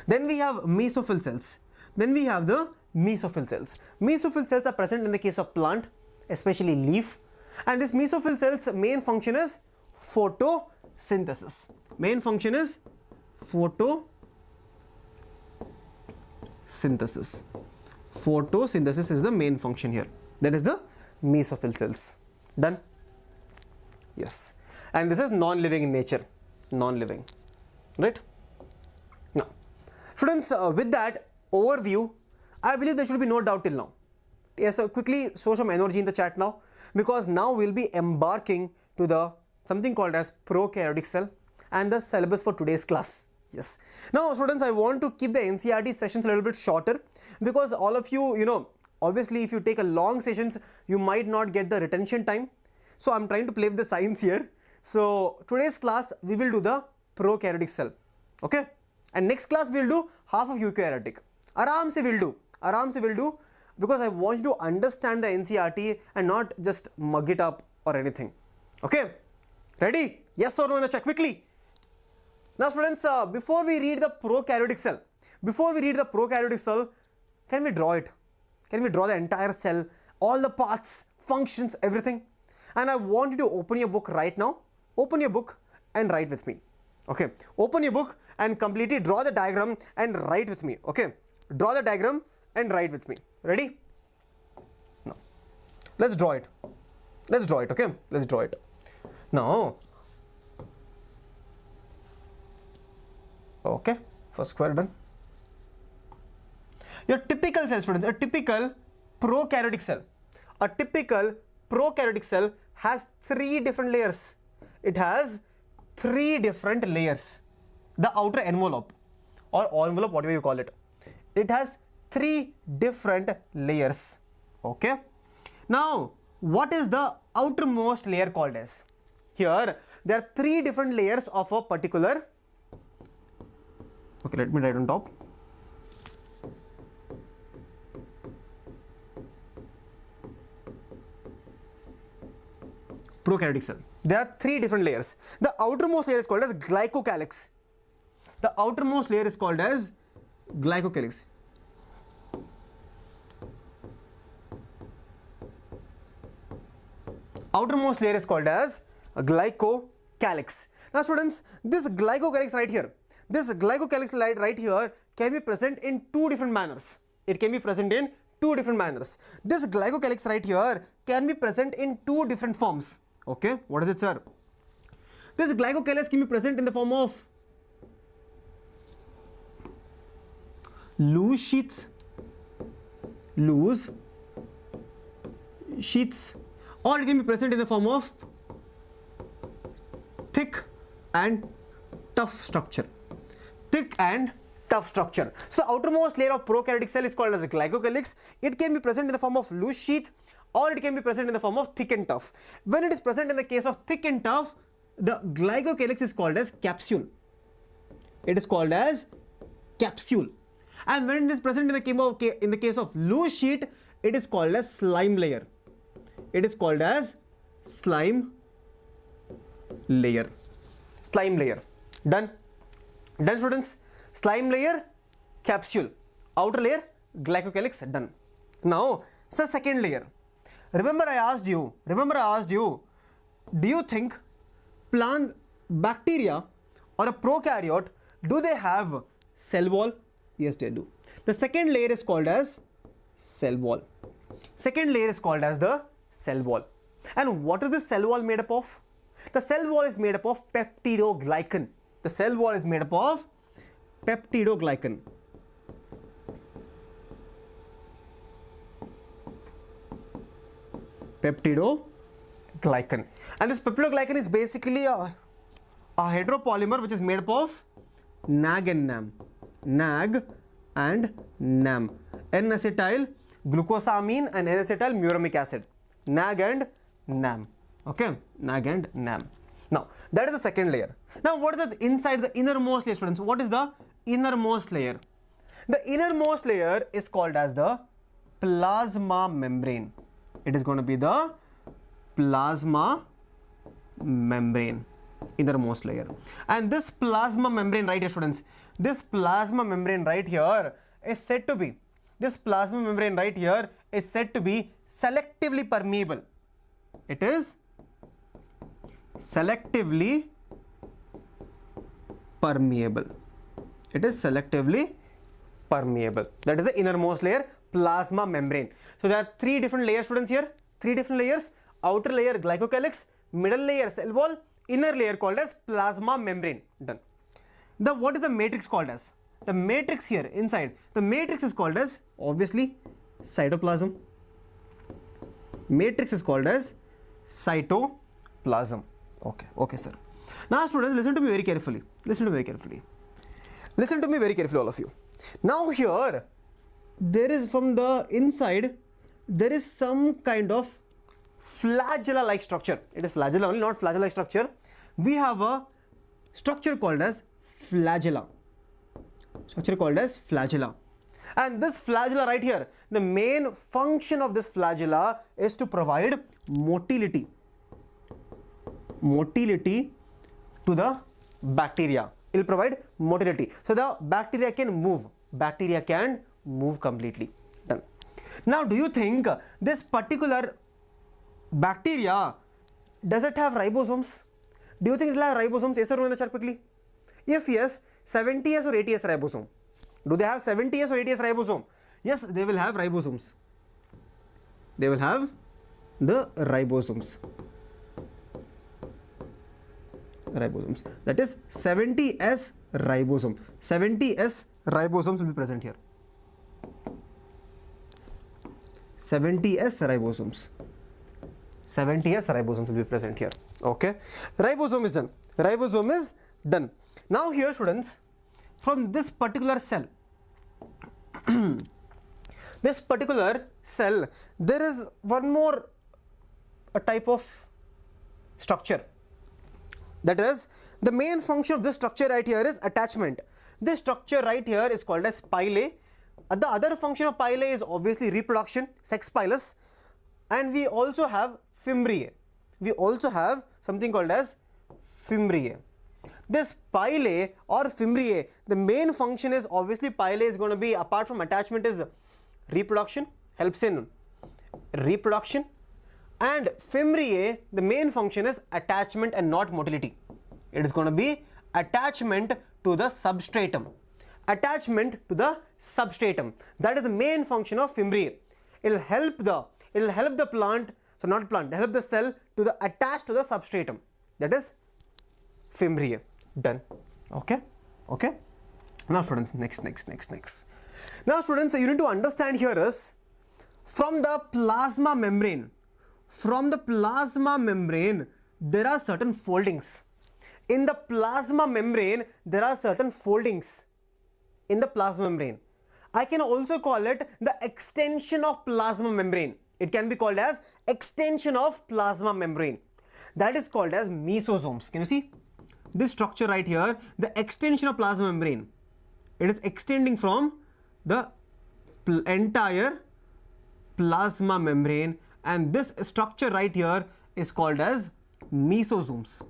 Then we have mesophyll cells. Then we have the mesophyll cells. Mesophyll cells are present in the case of plant, especially leaf. And this mesophyll cells' main function is photosynthesis. Main function is photosynthesis. Photosynthesis is the main function here. That is the mesophyll cells. Done? Yes. And this is non-living in nature. Non-living. Right? Now, students, with that overview, I believe there should be no doubt till now. Yes, so quickly show some energy in the chat now, because now we'll be embarking to the something called as prokaryotic cell and the syllabus for today's class. Yes. Now, students, I want to keep the NCERT sessions a little bit shorter, because all of you, obviously if you take a long sessions, you might not get the retention time. So I'm trying to play with the science here. So today's class, we will do the prokaryotic cell. Okay. And next class, we'll do half of eukaryotic. Aram se we'll do. Because I want you to understand the NCERT and not just mug it up or anything. Okay? Ready? Yes or no in the chat quickly. Now students, before we read the prokaryotic cell, can we draw it? Can we draw the entire cell, all the parts, functions, everything? And I want you to open your book right now. Open your book and write with me. Okay? Open your book and completely draw the diagram and write with me. Okay? Draw the diagram and write with me. Ready? Now, let's draw it. Okay? Let's draw it. Now, okay, first square done. Your typical cell, students, a typical prokaryotic cell has 3 different layers. it has 3 different layers. The outer envelope or envelope, whatever you call it, it has 3 different layers. Okay. Now, what is the outermost layer called as? Here, there are 3 different layers of a particular. Okay, let me write on top. Prokaryotic cell. There are 3 different layers. The outermost layer is called as glycocalyx. The outermost layer is called as glycocalyx. Outermost layer is called as glycocalyx. Now students, this glycocalyx right here, can be present in 2 different manners. It can be present in 2 different manners. This glycocalyx right here can be present in 2 different forms. Okay, what is it, sir? This glycocalyx can be present in the form of loose sheets, or it can be present in the form of thick and tough structure. So the outermost layer of prokaryotic cell is called as a glycocalyx. It can be present in the form of loose sheath, or it can be present in the form of thick and tough. When it is present in the case of thick and tough, the glycocalyx is called as capsule. It is called as capsule. And when it is present in the case of loose sheet, it is called as slime layer. It is called as slime layer. Done students. Slime layer, capsule. Outer layer, glycocalyx. Done. Now, the second layer. Remember I asked you, do you think plant bacteria or a prokaryote, do they have cell wall? Yes, they do. The second layer is called as cell wall. And what is the cell wall made up of? The cell wall is made up of peptidoglycan. And this peptidoglycan is basically a heteropolymer which is made up of NAG and NAM. N-acetyl glucosamine and N-acetyl muramic acid. NAG and NAM. Okay, NAG and NAM. Now, that is the second layer. Now, what is the inside the innermost layer, students? What is the innermost layer? The innermost layer is called as the plasma membrane. It is going to be the plasma membrane, innermost layer. And this plasma membrane right here, students, this plasma membrane right here is said to be selectively permeable. It is selectively permeable. That is the innermost layer, plasma membrane. So there are 3 different layers, students, here. 3 different layers. Outer layer glycocalyx, middle layer cell wall, inner layer called as plasma membrane. Done. What is the matrix called as? The matrix here inside, the matrix is called as obviously cytoplasm. Matrix is called as cytoplasm. Okay, sir. Now, students, listen to me very carefully. All of you. Now, here, there is from the inside, there is some kind of flagella-like structure. It is flagella only, not flagella-like structure. We have a structure called as flagella. And this flagella right here, the main function of this flagella is to provide motility to the bacteria. It will provide motility. So the bacteria can move completely. Done. Now, do you think this particular bacteria, does it have ribosomes? Do you think it will have ribosomes? Yes or no in the chat quickly? If yes, 70S or 80S ribosome. Do they have 70S or 80S ribosome? Yes, they will have ribosomes. They will have the ribosomes. That is 70S ribosome. 70S ribosomes will be present here. 70S ribosomes. 70 years, ribosomes will be present here. Okay, ribosome is done. Ribosome is done. Now here, students, from this particular cell, this particular cell, there is one more a type of structure. That is, the main function of this structure right here is attachment. This structure right here is called as pili. The other function of pili is obviously reproduction, sex pilus, and we also have fimbriae. We also have something called as fimbriae. This pili or fimbriae, the main function is obviously pili is going to be, apart from attachment, is reproduction, helps in reproduction, and fimbriae, the main function is attachment and not motility. It is going to be attachment to the substratum. Attachment to the substratum. That is the main function of fimbriae. It will help the plant, so not plant, help the cell to the attach to the substratum. That is fimbriae. Done. Okay. Okay. Now students, next. Now students, you need to understand here is, from the plasma membrane, there are certain foldings. In the plasma membrane, there are certain foldings. In the plasma membrane, I can also call it the extension of plasma membrane. It can be called as extension of plasma membrane. That is called as mesosomes. Can you see this structure right here? The extension of plasma membrane. It is extending from the entire plasma membrane, and this structure right here is called as mesosomes.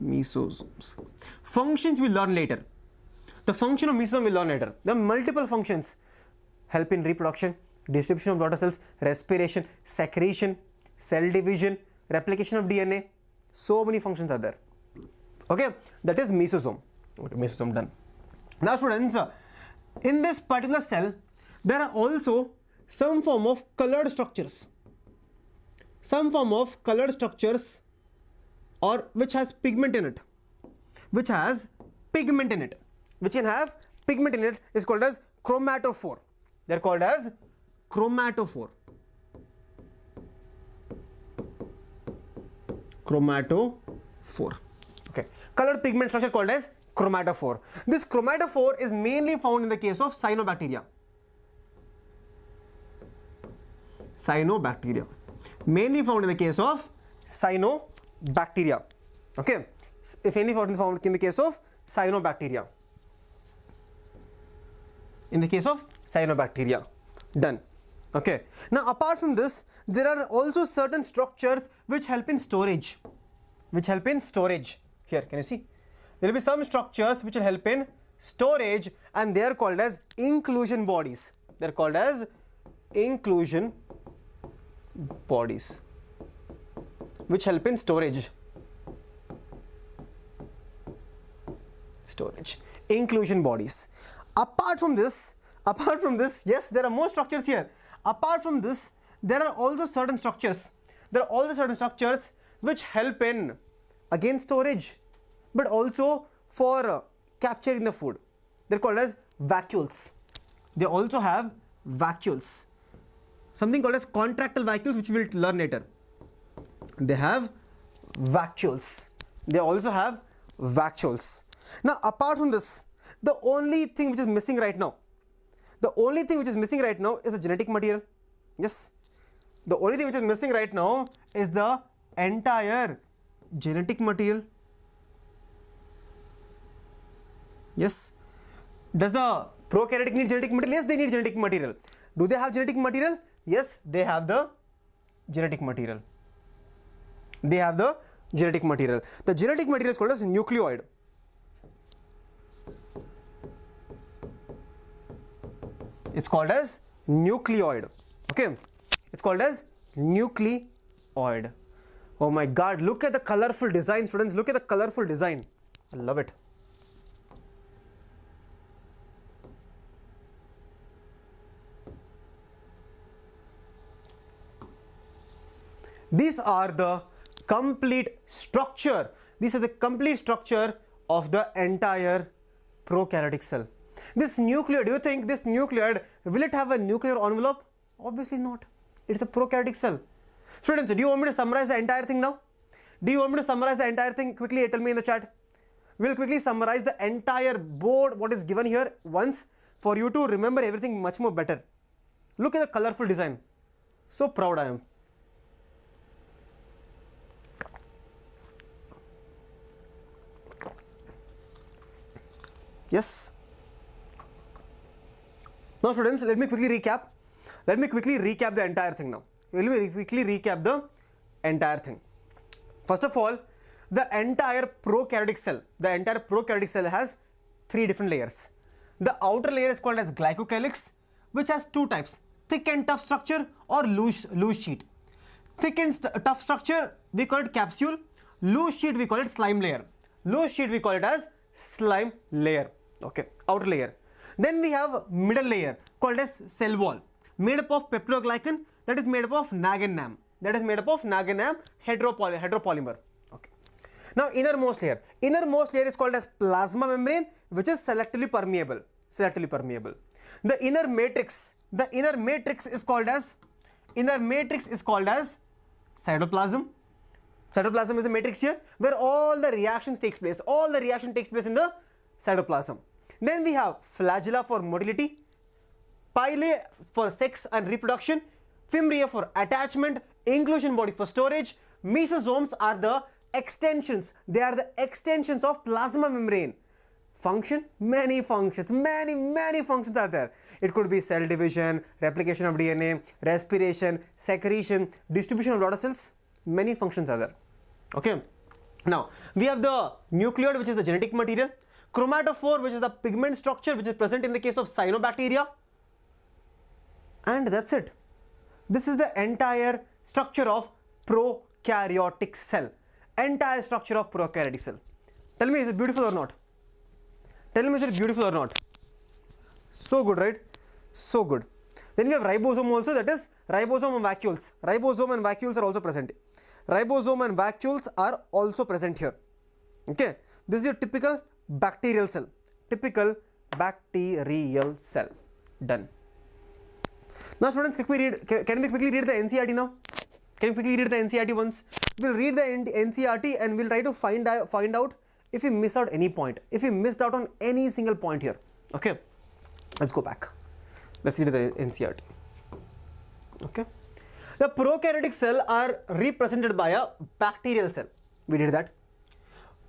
Mesosomes. Functions we learn later. The function of mesosome we'll learn later. There are multiple functions: help in reproduction, distribution of daughter cells, respiration, secretion, cell division, replication of DNA. So many functions are there. Okay, that is mesosome. Okay, mesosome done. Now students, in this particular cell, there are also some form of colored structures. Or which has pigment in it. Which can have pigment in it is called as chromatophore. They are called as chromatophore. Okay. Colored pigment structure called as chromatophore. This chromatophore is mainly found in the case of cyanobacteria. Mainly found in the case of cyanobacteria. Okay. If any found in the case of cyanobacteria. Done. Okay. Now apart from this, there are also certain structures which help in storage. Here, can you see? There will be some structures which will help in storage, and they are called as inclusion bodies. Which help in storage. Inclusion bodies. Apart from this, yes, there are more structures here. Apart from this, there are also certain structures. Which help in, again, storage, but also for capturing the food. They're called as vacuoles. They also have vacuoles. Something called as contractile vacuoles, which we will learn later. They have vacuoles. They also have vacuoles. Now, apart from this, the only thing which is missing right now, is the genetic material. Yes. The only thing which is missing right now is the entire genetic material. Yes. Does the prokaryotic need genetic material? Yes, they need genetic material. Do they have genetic material? Yes, they have the genetic material. The genetic material is called as nucleoid. It's called as nucleoid. Okay. It's called as nucleoid. Oh my God, look at the colorful design, students. Look at the colorful design. I love it. These are the complete structure. These are the complete structure of the entire prokaryotic cell. This nucleoid, do you think this nucleoid, will it have a nuclear envelope? Obviously not. It's a prokaryotic cell. Students, do you want me to summarize the entire thing now? Do you want me to summarize the entire thing? Quickly tell me in the chat. We'll quickly summarize the entire board, what is given here once, for you to remember everything much more better. Look at the colorful design. So proud I am. Yes. Now students, let me quickly recap. Let me quickly recap the entire thing now. Let me quickly recap the entire thing. First of all, the entire prokaryotic cell has 3 different layers. The outer layer is called as glycocalyx, which has 2 types: thick and tough structure or loose sheet. Thick and tough structure, we call it capsule. Loose sheet, we call it slime layer. Loose sheet, we call it as slime layer. Okay, outer layer. Then we have middle layer called as cell wall, made up of peptidoglycan, that is made up of NAG and NAM. That is made up of NAG and NAM heteropolymer. Okay. Now innermost layer. Innermost layer is called as plasma membrane, which is selectively permeable. The inner matrix is called as cytoplasm. Cytoplasm is the matrix here where all the reactions takes place. All the reaction takes place in the cytoplasm. Then we have flagella for motility, pili for sex and reproduction, fimbriae for attachment, inclusion body for storage. Mesosomes are the extensions. They are the extensions of plasma membrane. Function? Many functions. Many functions are there. It could be cell division, replication of DNA, respiration, secretion, distribution of daughter cells. Many functions are there. Okay. Now, we have the nucleus, which is the genetic material. Chromatophore, which is the pigment structure, which is present in the case of cyanobacteria. And that's it. This is the entire structure of prokaryotic cell. Entire structure of prokaryotic cell. Tell me, is it beautiful or not? Tell me, is it beautiful or not? So good, right? So good. Then we have ribosome also, that is ribosome and vacuoles. Ribosome and vacuoles are also present. Ribosome and vacuoles are also present here. Okay. This is your typical bacterial cell. Typical bacterial cell. Done. Now students, can we quickly read the NCERT now? Can you quickly read the NCERT once? We'll read the NCERT and we'll try to find out if we miss out any point. If we missed out on any single point here. Okay. Let's go back. Let's read the NCERT. Okay. The prokaryotic cell are represented by a bacterial cell. We did that.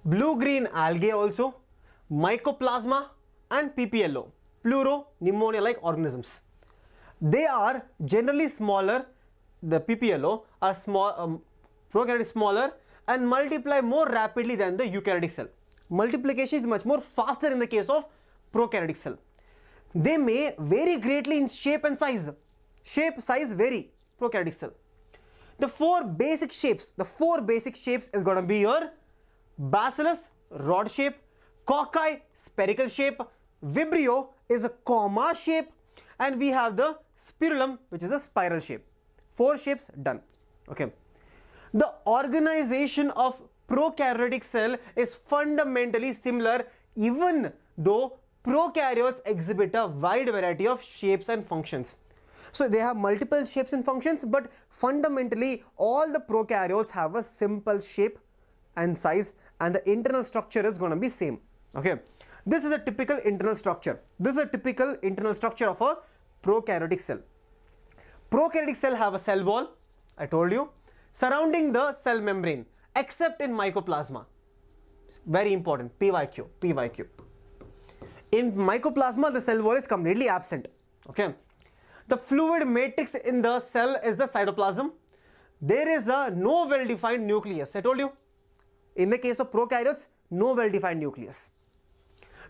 Blue-green algae also, mycoplasma and PPLO, pluro-pneumonia-like organisms. They are generally smaller. The PPLO are small, prokaryotic smaller and multiply more rapidly than the eukaryotic cell. Multiplication is much more faster in the case of prokaryotic cell. They may vary greatly in shape and size. Shape, size vary. Prokaryotic cell. The 4 basic shapes is going to be your bacillus, rod shape, cocci, spherical shape, vibrio is a comma shape, and we have the spirulum, which is a spiral shape. 4 shapes done. Okay. The organization of prokaryotic cell is fundamentally similar, even though prokaryotes exhibit a wide variety of shapes and functions. So they have multiple shapes and functions, but fundamentally all the prokaryotes have a simple shape and size, and the internal structure is going to be same. Okay. This is a typical internal structure. This is a typical internal structure of a prokaryotic cell. Prokaryotic cell have a cell wall, I told you, surrounding the cell membrane, except in mycoplasma. Very important, PYQ. In mycoplasma, the cell wall is completely absent. Okay. The fluid matrix in the cell is the cytoplasm. There is no well-defined nucleus. I told you. In the case of prokaryotes, no well-defined nucleus.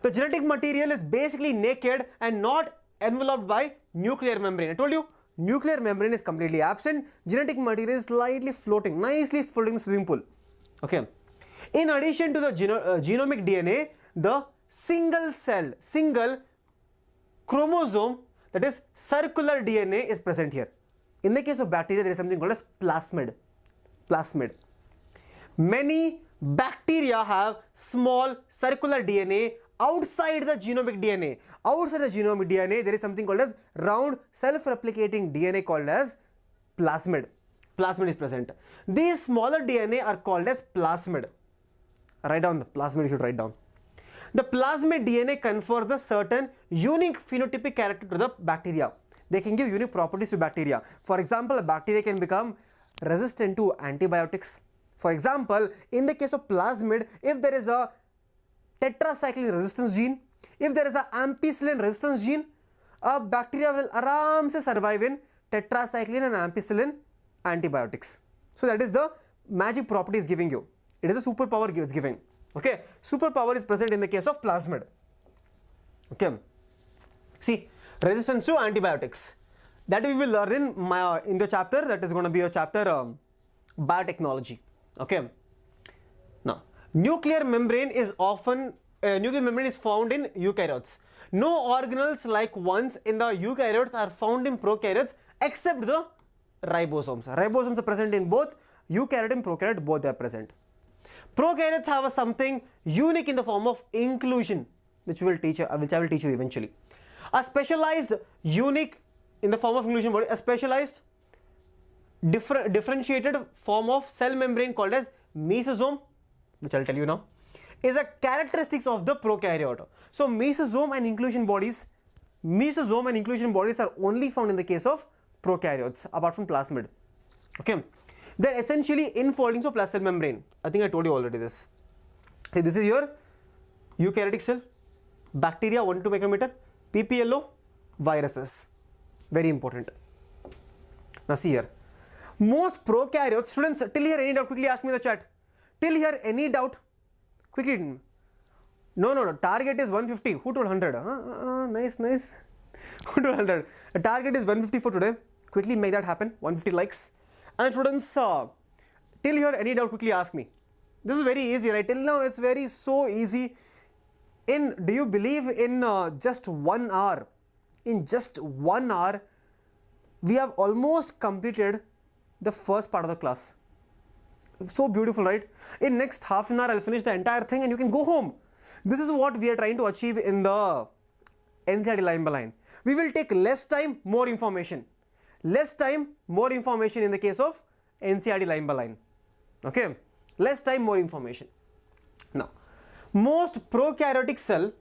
The genetic material is basically naked and not enveloped by nuclear membrane. I told you, nuclear membrane is completely absent. Genetic material is slightly floating, nicely floating in the swimming pool. Okay. In addition to the genomic DNA, the single chromosome, that is circular DNA, is present here. In the case of bacteria, there is something called as plasmid. Many bacteria have small circular DNA outside the genomic DNA. Outside the genomic DNA, there is something called as round self-replicating DNA called as plasmid. Plasmid is present. These smaller DNA are called as plasmid. Write down the plasmid, you should write down. The plasmid DNA confers a certain unique phenotypic character to the bacteria. They can give unique properties to bacteria. For example, a bacteria can become resistant to antibiotics. For example, in the case of plasmid, if there is a tetracycline resistance gene, if there is a ampicillin resistance gene, a bacteria will aram se survive in tetracycline and ampicillin antibiotics. So that is the magic property is giving you. It is a superpower it's giving. Okay, superpower is present in the case of plasmid. Okay, see, resistance to antibiotics. That we will learn in the chapter that is going to be a chapter biotechnology. Okay. Now, nuclear membrane is found in eukaryotes. No organelles like ones in the eukaryotes are found in prokaryotes except the ribosomes. Ribosomes are present in both eukaryote and prokaryote, both are present. Prokaryotes have something unique in the form of inclusion, which I will teach you eventually. A specialized unique in the form of inclusion body, a specialized differentiated form of cell membrane called as mesosome, which I'll tell you now, is a characteristics of the prokaryote. So mesosome and inclusion bodies are only found in the case of prokaryotes apart from plasmid. Okay, they're essentially infoldings of cell membrane. I think I told you already this. Okay, this is your eukaryotic cell, bacteria 1 to 2 micrometer, PPLO, viruses, very important. Now see here, most prokaryotes, students, till here any doubt, quickly ask me in the chat. Till here any doubt, quickly. No, target is 150. Who told 100? Nice. Who told 100? The target is 150 for today. Quickly make that happen, 150 likes. And students, till here any doubt, quickly ask me. This is very easy, right? Till now it's so easy. Do you believe in just 1 hour? In just 1 hour, we have almost completed the first part of the class. So beautiful, right? In next half an hour, I'll finish the entire thing and you can go home. This is what we are trying to achieve in the NCERT line by line. We will take less time, more information. Less time, more information in the case of NCERT line by line. Okay? Less time, more information. Now, most prokaryotic cell,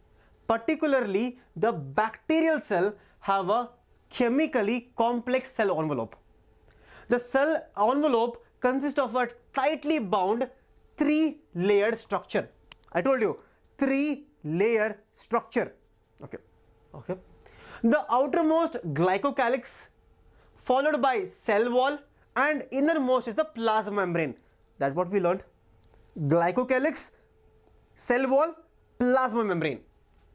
particularly the bacterial cell, have a chemically complex cell envelope. The cell envelope consists of a tightly bound 3-layered structure. I told you, 3-layer structure. Okay. The outermost glycocalyx, followed by cell wall, and innermost is the plasma membrane. That's what we learned. Glycocalyx, cell wall, plasma membrane.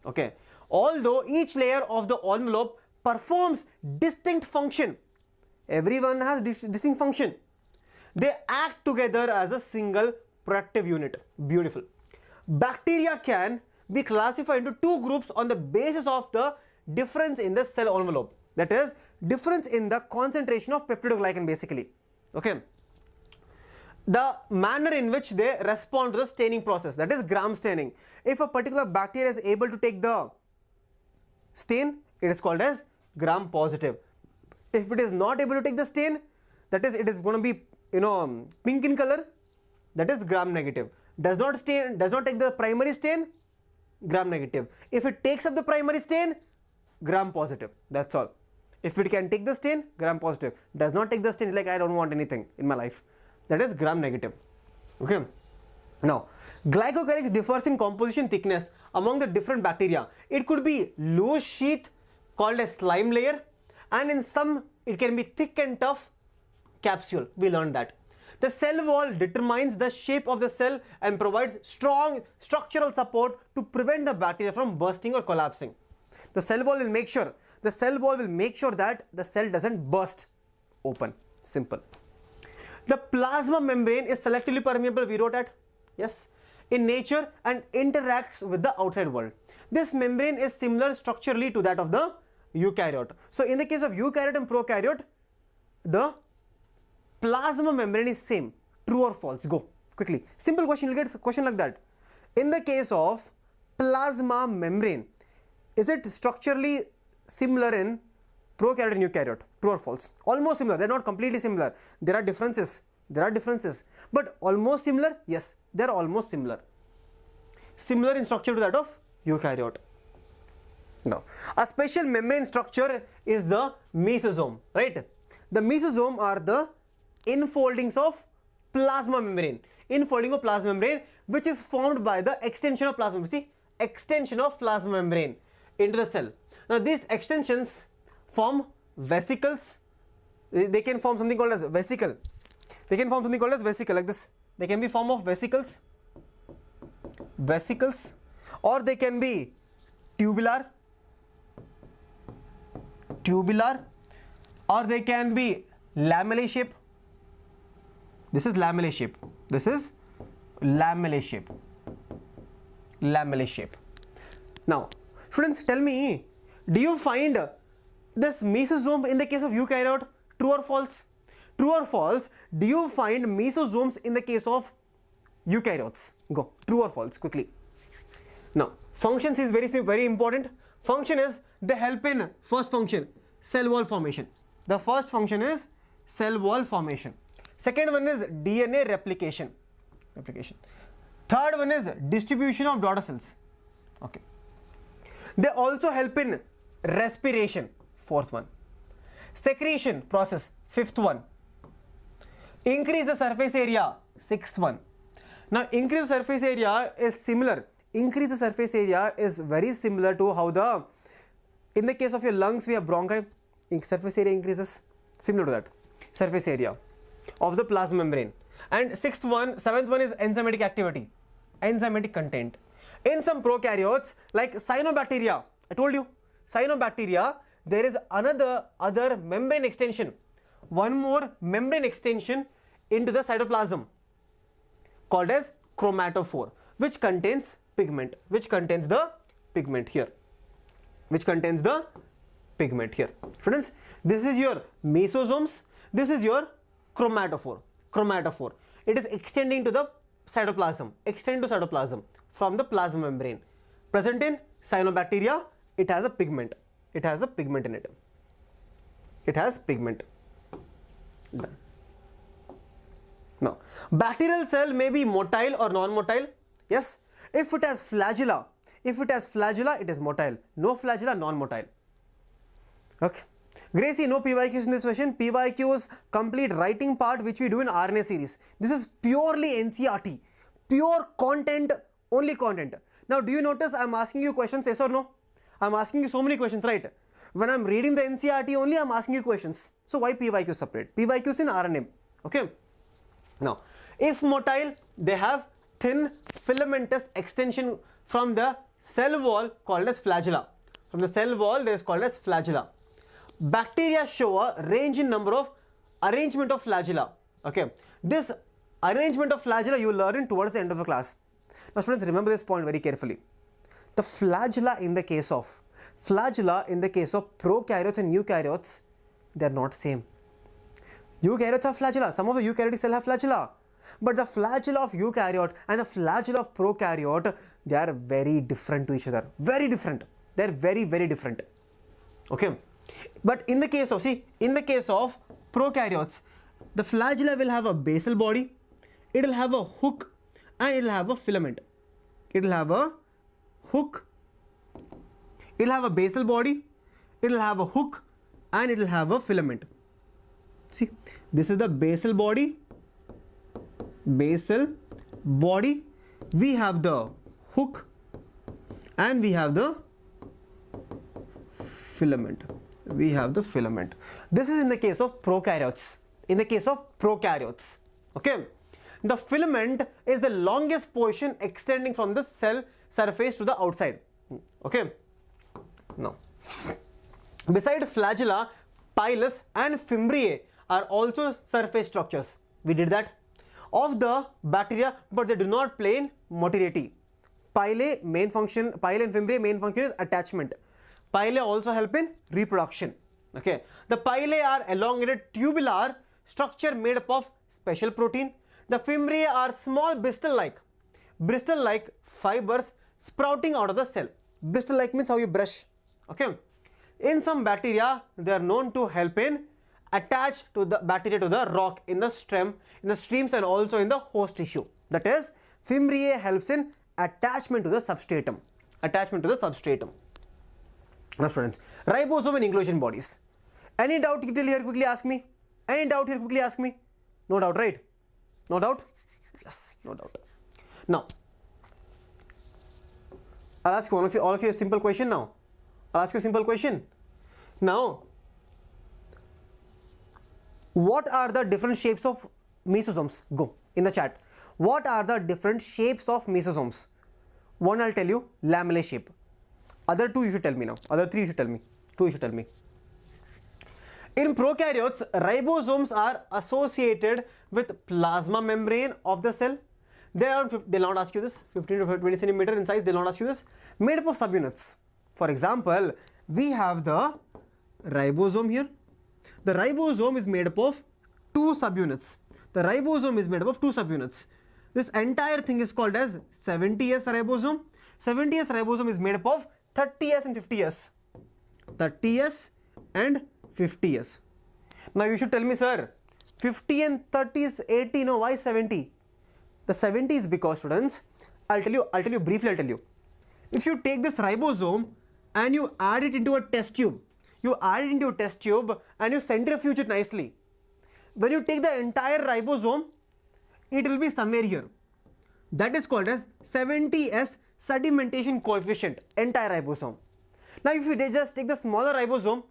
Okay. Although each layer of the envelope performs distinct function, everyone has distinct function, they act together as a single productive unit. Beautiful. Bacteria can be classified into 2 groups on the basis of the difference in the cell envelope. That is, difference in the concentration of peptidoglycan basically. Okay. The manner in which they respond to the staining process, that is gram staining. If a particular bacteria is able to take the stain, it is called as gram positive. If it is not able to take the stain, that is, it is going to be pink in color, that is gram negative. Does not take the primary stain, gram negative. If it takes up the primary stain, gram positive. That's all. If it can take the stain, gram positive. Does not take the stain, like I don't want anything in my life. That is gram negative. Okay. Now, glycocalyx differs in composition thickness among the different bacteria. It could be loose sheath called a slime layer, and in some it can be thick and tough capsule. We learned that. The cell wall determines the shape of the cell and provides strong structural support to prevent the bacteria from bursting or collapsing. The cell wall will make sure that the cell doesn't burst open. Simple. The plasma membrane is selectively permeable, we wrote at, yes, in nature and interacts with the outside world. This membrane is similar structurally to that of the eukaryote. So in the case of eukaryote and prokaryote, the plasma membrane is same. True or false? Go quickly. Simple question, you'll get a question like that. In the case of plasma membrane, is it structurally similar in Prokaryote and eukaryote, true or false? Almost similar, they're not completely similar. There are differences, but almost similar, yes, they're almost similar. Similar in structure to that of eukaryote. Now, a special membrane structure is the mesosome, right? The mesosome are the infoldings of plasma membrane, which is formed by the extension of plasma membrane. See, extension of plasma membrane into the cell. Now, these extensions form vesicles. They can form something called as vesicle. Like this. They can be form of vesicles, or they can be tubular, or they can be lamellae shape. This is lamellae shape. Now, students, tell me, do you find this mesosome in the case of eukaryote? True or false? True or false? Do you find mesosomes in the case of eukaryotes? Go. True or false? Quickly. Now, functions is very important. Function is they help in first function, cell wall formation. The first function is cell wall formation. Second one is DNA replication. Third one is distribution of daughter cells. Okay. They also help in respiration. Fourth one. Secretion process. Fifth one. Increase the surface area. Sixth one. Now, increase the surface area is similar. Increase the surface area is very similar to how in the case of your lungs we have bronchi. Surface area increases. Similar to that. Surface area of the plasma membrane. And seventh one is enzymatic activity. Enzymatic content. In some prokaryotes like cyanobacteria, I told you, cyanobacteria, there is other membrane extension. One more membrane extension into the cytoplasm called as chromatophore, which contains pigment, the pigment here. Students, this is your mesosomes, this is your chromatophore. It is extending to the cytoplasm, from the plasma membrane. Present in cyanobacteria, it has a pigment. In it. It has pigment. Done. Now, bacterial cell may be motile or non-motile. Yes. If it has flagella, it is motile. No flagella, non-motile. Okay. Gracie, no PYQs in this session. PYQs complete writing part which we do in RNA series. This is purely NCERT. Pure content, only content. Now, do you notice I am asking you questions, yes or no? I am asking you so many questions, right? When I am reading the NCERT only, I am asking you questions. So, why PYQs separate? PYQs in RNA. Okay. Now, if motile, they have thin filamentous extension from the cell wall called as flagella. From the cell wall, there is called as flagella. Bacteria show a range in number of arrangement of flagella. Okay. This arrangement of flagella you will learn towards the end of the class. Now, students, remember this point very carefully. The flagella in the case of prokaryotes and eukaryotes, they are not same. Eukaryotes have flagella. Some of the eukaryotic cells have flagella. But the flagella of eukaryote and the flagella of prokaryote, they are very different to each other. Very different. They are very, very different. Okay. But in the case of prokaryotes, the flagella will have a basal body, it will have a hook, and it will have a filament. It will have a hook, it will have a basal body, it will have a hook, and it will have a filament. See, this is the basal body. We have the hook, and we have the filament. This is in the case of prokaryotes. Okay. The filament is the longest portion extending from the cell surface to the outside. Okay. Now, beside flagella, pilus and fimbriae are also surface structures. We did that. Of the bacteria, but they do not play in motility. Pili and fimbriae main function is attachment. Pili also help in reproduction. Okay. The pili are elongated tubular structure made up of special protein. The fimbriae are small bristle-like fibers sprouting out of the cell. Bristle-like means how you brush. Okay. In some bacteria, they are known to help in attach to the bacteria to the rock in the stem, in the streams, and also in the host tissue. That is, fimbriae helps in attachment to the substratum. Attachment to the substratum. Now students, ribosome and inclusion bodies. Any doubt till here, quickly ask me. Any doubt here, quickly ask me. No doubt, right? No doubt? Yes, no doubt. Now, I'll ask all of you a simple question now. I'll ask you a simple question. Now, what are the different shapes of mesosomes? Go in the chat. What are the different shapes of mesosomes? One I'll tell you, lamellae shape. Other two you should tell me now. Other three you should tell me. Two you should tell me. In prokaryotes, ribosomes are associated with plasma membrane of the cell. They'll not ask you this, 15 to 20 centimeter in size, they'll not ask you this. Made up of subunits. For example, we have the ribosome here. The ribosome is made up of two subunits. The ribosome is made up of two subunits. This entire thing is called as 70S ribosome. 70S ribosome is made up of 30S and 50S. 30S and 50S. Now you should tell me, sir, 50 and 30 is 80, no, why 70? The 70 is because, students, I'll tell you briefly, I'll tell you. If you take this ribosome and you add it into a test tube, and you centrifuge it nicely. When you take the entire ribosome, it will be somewhere here. That is called as 70S sedimentation coefficient, entire ribosome. Now if you just take the smaller ribosome,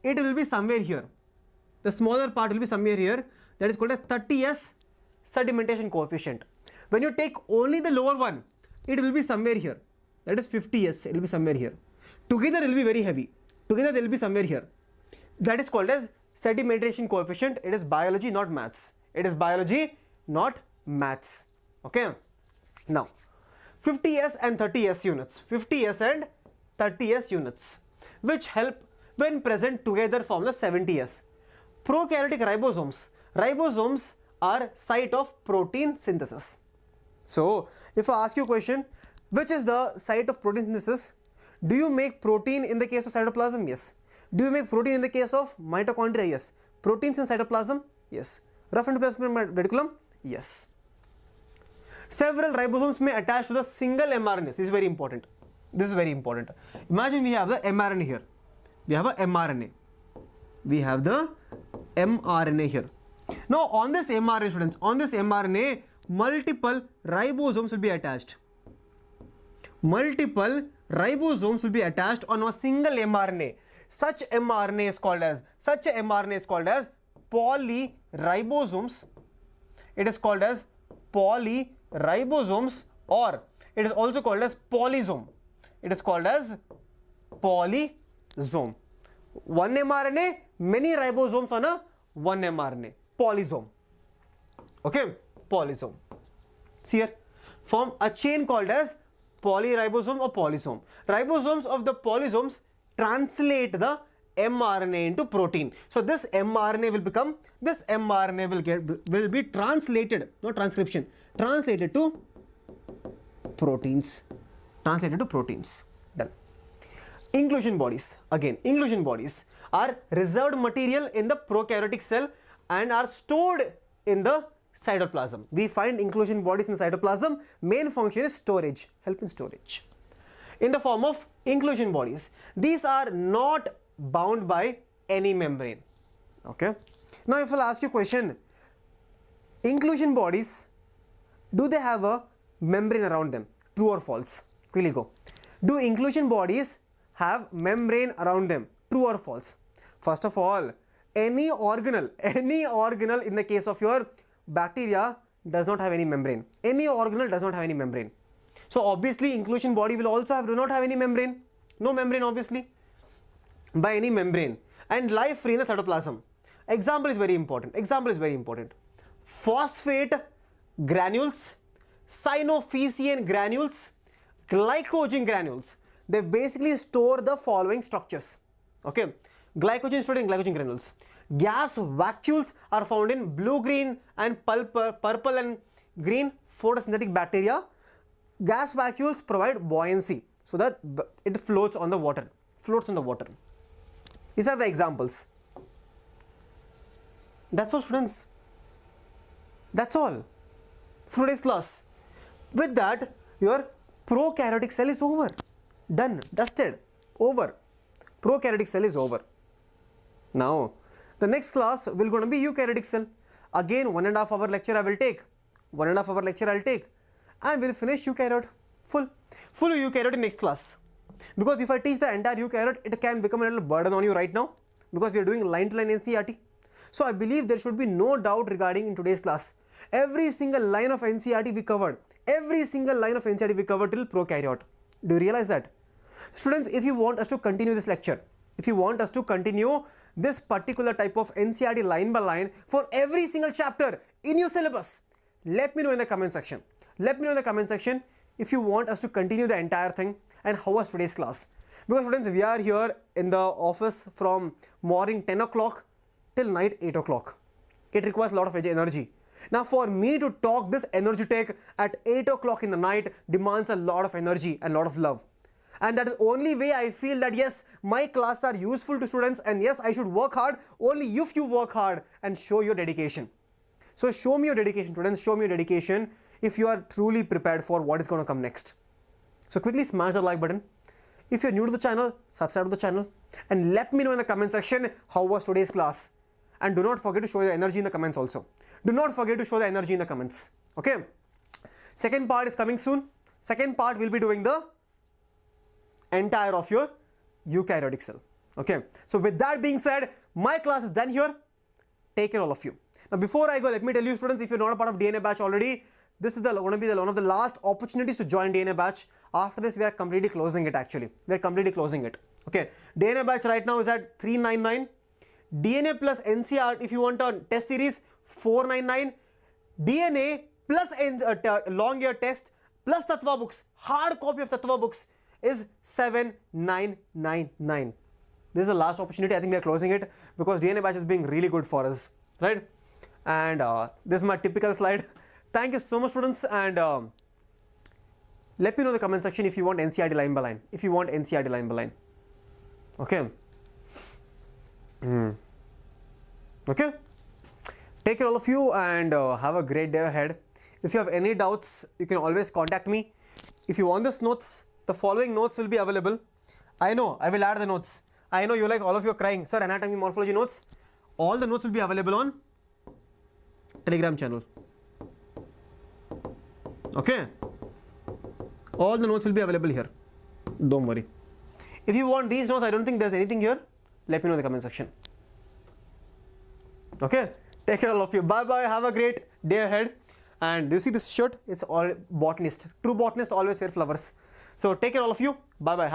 it will be somewhere here. The smaller part will be somewhere here. That is called as 30S sedimentation coefficient. When you take only the lower one, it will be somewhere here. That is 50S, it will be somewhere here. Together it will be very heavy. Together they will be somewhere here. That is called as sedimentation coefficient. It is biology, not maths. It is biology, not maths. Okay. Now, 50S and 30S units. 50S and 30S units, which help when present together form the 70S. Prokaryotic ribosomes. Ribosomes are site of protein synthesis. So, if I ask you a question, which is the site of protein synthesis? Do you make protein in the case of cytoplasm? Yes. Do you make protein in the case of mitochondria? Yes. Proteins in cytoplasm? Yes. Rough endoplasmic reticulum? Yes. Several ribosomes may attach to the single mRNA. This is very important. This is very important. Imagine we have the mRNA here. We have a mRNA. We have the mRNA here. Now on this mRNA, students, on this mRNA, multiple ribosomes will be attached. Multiple ribosomes will be attached on a single mRNA. Such mRNA is called as polyribosomes. It is called as polyribosomes, or it is also called as polysome. It is called as polysome. One mRNA, many ribosomes on a one mRNA. Polysome. Okay, polysome. See here, form a chain called as polyribosome or polysome. Ribosomes of the polysomes translate the mRNA into protein. So this mRNA will be translated, not transcription, translated to proteins. Done. Inclusion bodies. Again, inclusion bodies are reserved material in the prokaryotic cell and are stored in the cytoplasm. We find inclusion bodies in the cytoplasm. Main function is storage, help in storage. In the form of inclusion bodies. These are not bound by any membrane. Okay. Now if I'll ask you a question, inclusion bodies, do they have a membrane around them? True or false? Quickly go. Do inclusion bodies have membrane around them? True or false? First of all, any organelle in the case of your bacteria does not have any membrane. Any organelle does not have any membrane. So obviously inclusion body will also do not have any membrane. No membrane obviously by any membrane, and life free in the cytoplasm. Example is very important. Phosphate granules, Synophysian granules, glycogen granules. They basically store the following structures. Okay, glycogen stored in glycogen granules. Gas vacuoles are found in blue-green and purple and green photosynthetic bacteria. Gas vacuoles provide buoyancy so that it floats on the water. These are the examples. That's all, students. That's all for today's class. With that, your prokaryotic cell is over. Done, dusted, over. Prokaryotic cell is over. Now, the next class will going to be eukaryotic cell. Again, 1.5 hour lecture I will take. 1.5 hour lecture I'll take. And we'll finish eukaryote. Full eukaryote in next class. Because if I teach the entire eukaryote, it can become a little burden on you right now. Because we are doing line to line NCERT. So I believe there should be no doubt regarding in today's class. Every single line of NCERT we covered. Every single line of NCERT we covered till prokaryote. Do you realize that? Students, if you want us to continue this lecture, if you want us to continue this particular type of NCERT line by line for every single chapter in your syllabus, let me know in the comment section. Let me know in the comment section if you want us to continue the entire thing and how was today's class. Because students, we are here in the office from morning 10 o'clock till night 8 o'clock. It requires a lot of energy. Now for me to talk this energy take at 8 o'clock in the night demands a lot of energy and a lot of love. And that is the only way I feel that yes, my classes are useful to students, and yes, I should work hard only if you work hard and show your dedication. So show me your dedication, students, show me your dedication if you are truly prepared for what is going to come next. So quickly smash the like button. If you're new to the channel, subscribe to the channel and let me know in the comment section how was today's class. And do not forget to show your energy in the comments also. Do not forget to show the energy in the comments. Okay. Second part is coming soon. Second part will be doing the entire of your eukaryotic cell. Okay. So with that being said, my class is done here. Take care all of you. Now before I go, let me tell you students, if you're not a part of DNA batch already, this is going to be one of the last opportunities to join DNA batch. After this, we are completely closing it actually. We are completely closing it. Okay. DNA batch right now is at 399. DNA plus NCERT, if you want a test series, 499. DNA plus long year test plus Tatva books, hard copy of Tatva books is 7999. This is the last opportunity. I think we are closing it because DNA batch is being really good for us, right? And this is my typical slide. Thank you so much, students, and let me know in the comment section if you want NCERT line by line. If you want NCERT line by line. Okay. Okay. Take care all of you and have a great day ahead. If you have any doubts, you can always contact me. If you want these notes, the following notes will be available. I know, I will add the notes. I know you like all of you are crying. Sir, anatomy, morphology notes. All the notes will be available on Telegram channel. Okay. All the notes will be available here. Don't worry. If you want these notes, I don't think there's anything here. Let me know in the comment section. Okay. Take care all of you. Bye bye. Have a great day ahead. And do you see this shirt? It's all botanist. True botanist always wear flowers. So take care all of you. Bye bye.